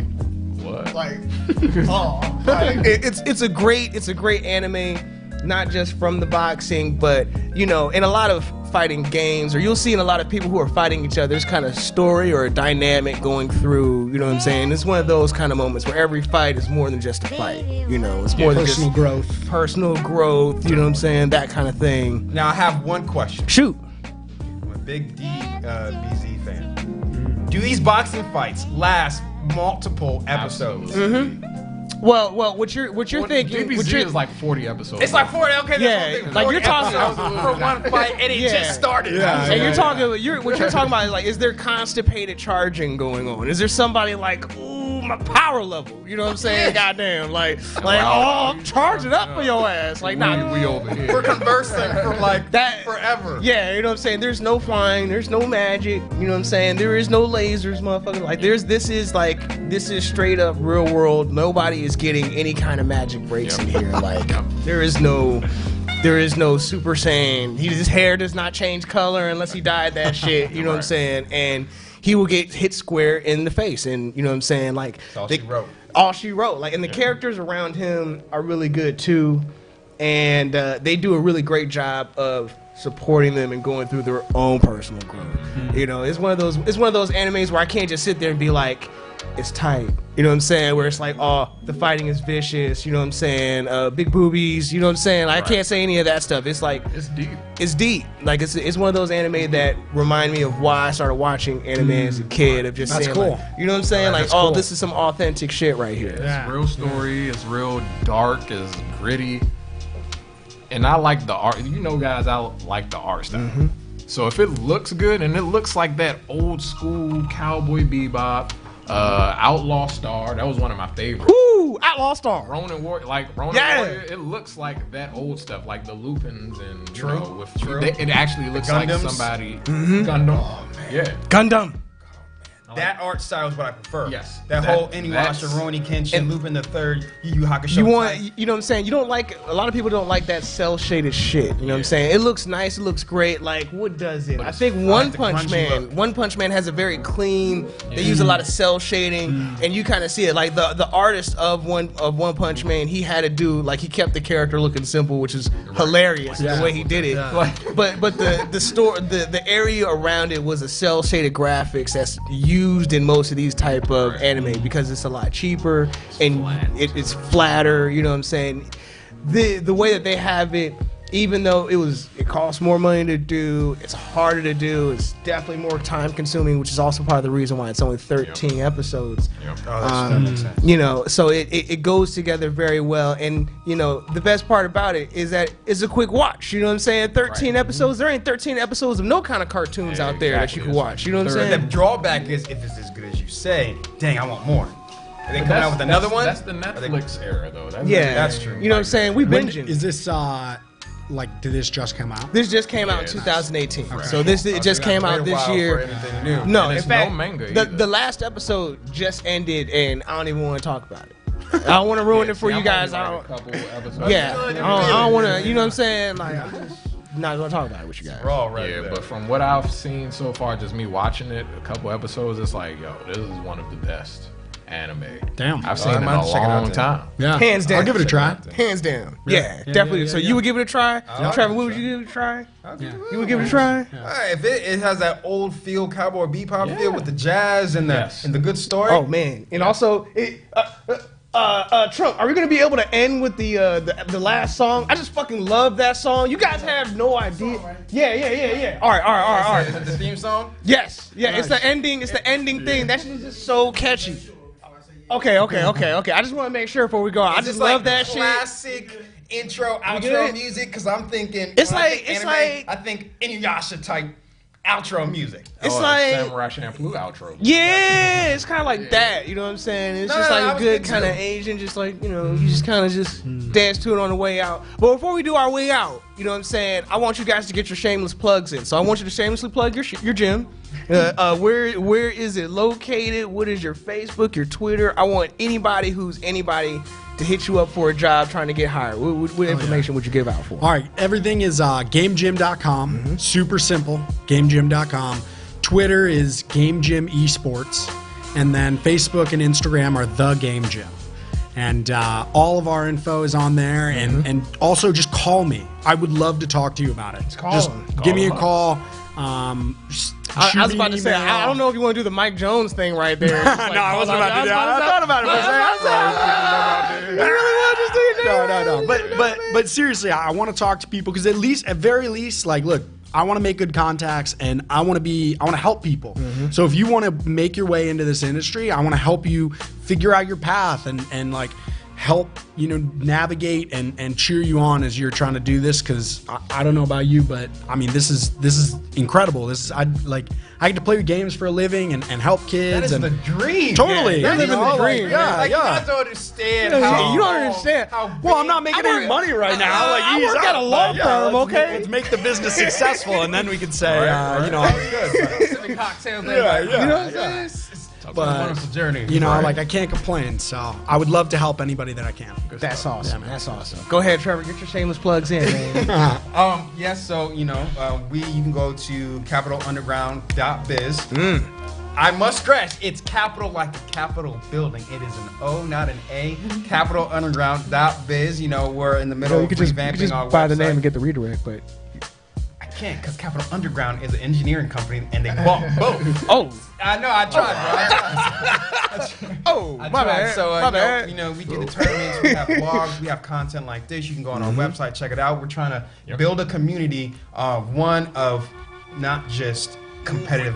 what? Like, it's a great anime, not just from the boxing, but you know, in a lot of fighting games, or you'll see in a lot of people who are fighting each other, there's kind of story or a dynamic going through. You know what I'm saying? It's one of those kind of moments where every fight is more than just a fight. You know, it's more than just personal growth. You know what I'm saying? That kind of thing. Now I have one question. Shoot. I'm a big BZ fan. Do these boxing fights last multiple episodes? Well, what you're thinking? DBZ is like 40 episodes. It's like 40. Okay, yeah, like you're talking for one fight, and it just started. And you're talking. What you're talking about is like, is there constipated charging going on? Is there somebody like, ooh, my power level? You know what I'm saying? Goddamn, like, I'm charging up for your ass. Like, nah, we over here. We're conversing for like that forever. Yeah, you know what I'm saying? There's no flying. There's no magic. You know what I'm saying? There is no lasers, motherfucker. Like, this is straight up real world. Nobody is getting any kind of magic breaks in here. Like, there is no Super Saiyan. His hair does not change color unless he dyed that shit. You know what I'm saying? And he will get hit square in the face. And you know what I'm saying? Like, all she wrote. Like, and the characters around him are really good too. And they do a really great job of supporting them and going through their own personal growth. You know, it's one of those animes where I can't just sit there and be like, it's tight. You know what I'm saying? Where it's like, oh, the fighting is vicious. You know what I'm saying? Big boobies. You know what I'm saying? I can't say any of that stuff. It's like, it's deep. It's deep. Like, it's one of those anime that remind me of why I started watching anime as a kid. Of just saying, cool. Like, you know what I'm saying? Like, oh, this is some authentic shit right here. It's real story. It's real dark. It's gritty. And I like the art. You know, guys, I like the art style. So if it looks good and it looks like that old school Cowboy Bebop, Outlaw Star, that was one of my favorites. Woo! Outlaw Star. Ronin Warrior, Warrior, it looks like that old stuff, like the Lupins and it actually looks like somebody. Gundam. Oh, man. Yeah. Gundam. That art style is what I prefer. Yes. That whole Inuyasha, Rurouni Kenshin, Lupin the Third, Yu Yu Hakusho. You know what I'm saying? You don't like, a lot of people don't like that cell shaded shit. You know what I'm saying? It looks nice, it looks great. Like, what does it? I think One Punch Man has a very clean. They use a lot of cell shading, and you kind of see it. Like the artist of One Punch Man, he had to do, like, he kept the character looking simple, which is hilarious the way he did it. But the area around it was a cell shaded graphics that's used in most of these type of anime because it's a lot cheaper and it's flatter. You know what I'm saying? the way that they have it, even though it costs more money to do, it's harder to do, it's definitely more time consuming, which is also part of the reason why it's only 13 episodes. That makes sense. You know, so it goes together very well. And, you know, the best part about it is that it's a quick watch. You know what I'm saying? 13 episodes. There ain't 13 episodes of no kind of cartoons out there that you can watch. You know what I'm saying? The drawback is if it's as good as you say, dang, I want more. Are they coming out with another one? That's the Netflix era, though. That's true. You know what I'm saying? We binging. Is this like, did this just come out? This just came out in 2018. Okay. So it just came out this year. No, in fact, the last episode just ended, and I don't even want to talk about it. I don't want to ruin it for you guys. I don't want to. You know what I'm saying? Like, I'm just not gonna talk about it with you guys. But from what I've seen so far, just me watching it, a couple episodes, it's like, yo, this is one of the best anime. Damn, I've seen it in a long time. Yeah, hands down. I'll give it a try. Hands down. Yeah, definitely. So you would give it a try, Trevor? What would you give it a try? You would give it a try. If it has that old feel, Cowboy Bebop feel with the jazz and the good story. Oh man, and also Trump, are we gonna be able to end with the last song? I just fucking love that song. You guys have no idea. Yeah. All right. Is that the theme song? Yes. Yeah, nice. It's the ending. It's the ending thing. That shit is just so catchy. Okay. I just want to make sure before we go out. I just love that shit. Classic intro, outro music, because I'm thinking. It's like I think Inuyasha type outro music. It's like Samurai Champloo outro. Yeah, it's kind of like that. You know what I'm saying? It's just like a good kind of Asian, just like, you know, you just kind of just dance to it on the way out. But before we do our way out, you know what I'm saying? I want you guys to get your shameless plugs in. So I want you to shamelessly plug your gym. Where is it located? What is your Facebook, your Twitter? I want anybody to hit you up for a job trying to get hired. What information would you give out for? All right, everything is GameGym.com. Super simple, GameGym.com. Twitter is GameGym eSports, and then Facebook and Instagram are The Game Gym. And all of our info is on there, and also just call me. I would love to talk to you about it. Just give me a call. I was about to say, I don't know if you want to do the Mike Jones thing right there. No, I wasn't about to do that. I thought about it for a second. I really want to just do it. No. But seriously, I want to talk to people because at very least, like, look, I want to make good contacts and I want to help people. So if you want to make your way into this industry, I want to help you figure out your path and like help, you know, navigate and cheer you on as you're trying to do this, because I don't know about you, but I mean, this is incredible. I get to play games for a living and help kids. That is the dream. Totally. You're living the dream. You guys don't understand how... You don't understand. Well, I'm not making any money right now. I work at a law firm, okay? Let's make the business successful, and then we can say, you know... Sipping cocktails. You know what I'm saying? But, journey. You know, like, I can't complain, so I would love to help anybody that I can. That's awesome. Yeah, that's awesome. Go ahead, Trevor. Get your shameless plugs in, man. Yes, so, you know, you can go to capitalunderground.biz. I must stress, it's capital like a Capitol building. It is an O, not an A. Capitalunderground.biz. You know, we're in the middle of revamping our website. Buy the name and get the redirect, but... Can't, because Capital Underground is an engineering company and they bought both. I know, I tried, bro. My bad. So, you know, we do the tournaments, we have blogs, we have content like this. You can go on our website, check it out. We're trying to build a community, one of not just competitive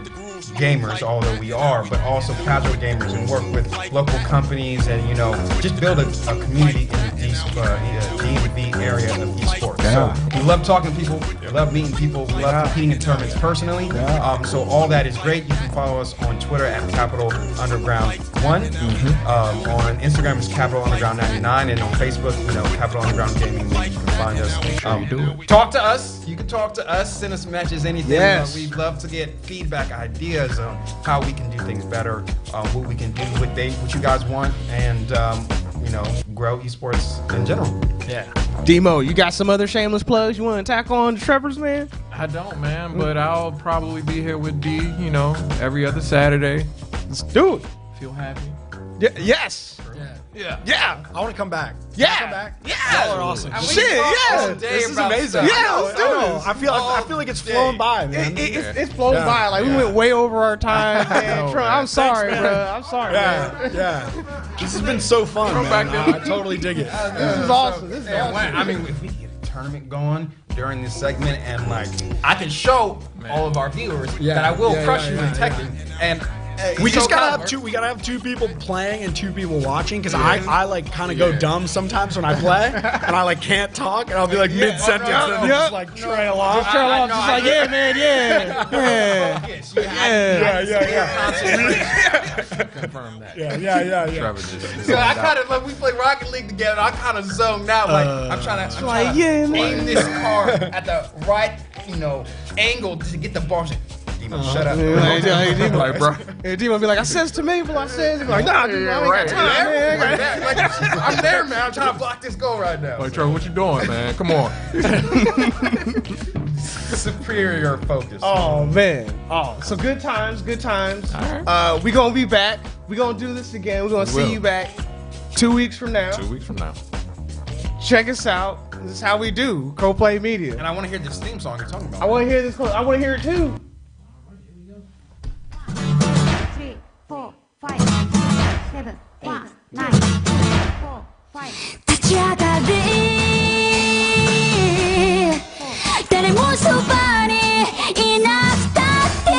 gamers, although we are, but also casual gamers, and work with local companies and, you know, just build a community in the DMV area of eSports. So we love talking to people, we love meeting people, we love competing in tournaments personally. So all that is great. You can follow us on Twitter at Capital Underground 1. On Instagram it's Capital Underground 99, and on Facebook, you know, Capital Underground Gaming. You can find us. Talk to us. You can talk to us. Send us messages, anything. Yes. We'd love to get feedback, ideas on how we can do things better, what we can do, what you guys want, and you know, grow esports in general. Yeah. Demo, you got some other shameless plugs you want to tack on to Trevor's, man? I don't, man, but I'll probably be here with D, you know, every other Saturday. Let's do it. Feel happy? Yes. Yeah. Yeah. I want to come back. Yeah. Come back. Yeah. Y'all are awesome. Shit, yeah. This is amazing. Yeah, let's do this. I feel like it's flown by, man. It's flown by. Like we went way over our time, man. I'm sorry, bro. I'm sorry, man. Yeah. This has been so fun, man. I totally dig it. This is awesome. This is awesome. I mean, if we get a tournament going during this segment, and like I can show all of our viewers that I will crush you in Tekken, and we just gotta have two. We gotta have 2 people playing and 2 people watching, because I like kind of go dumb sometimes when I play, and I like can't talk, and I'll be like mid sentence and just like trail off. Just like yeah, man, yeah. Confirm that. Yeah. So I kind of like we play Rocket League together. I kind of zoned out, like I'm trying to aim this car at the right, angle to get the bars. Demon, shut up. Like, bro. Demon be like, I says to me, but I says, like, nah, dude, I ain't got time, man. I'm there, man. I'm trying to block this goal right now. Like, Trevor, what you doing, man? Come on. Superior focus. Oh, man. Oh, so good times. All right. We gonna be back. We gonna do this again. We're gonna see you back 2 weeks from now. 2 weeks from now. Check us out. This is how we do Coplay Media. And I want to hear this theme song you're talking about. I want to hear this. I want to hear it too. 3, 4, 5, 7, 8, 9, 4, 5. 立ち上がれ誰もそばにいなくたって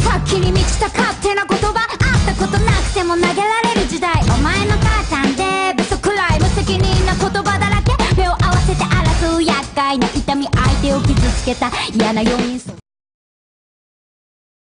先に満ちた勝手な言葉あったことなくても投げられる時代お前の母さんでベソくらい無責任な言葉だらけ目を合わせて争う厄介な痛み相手を傷つけた嫌な要因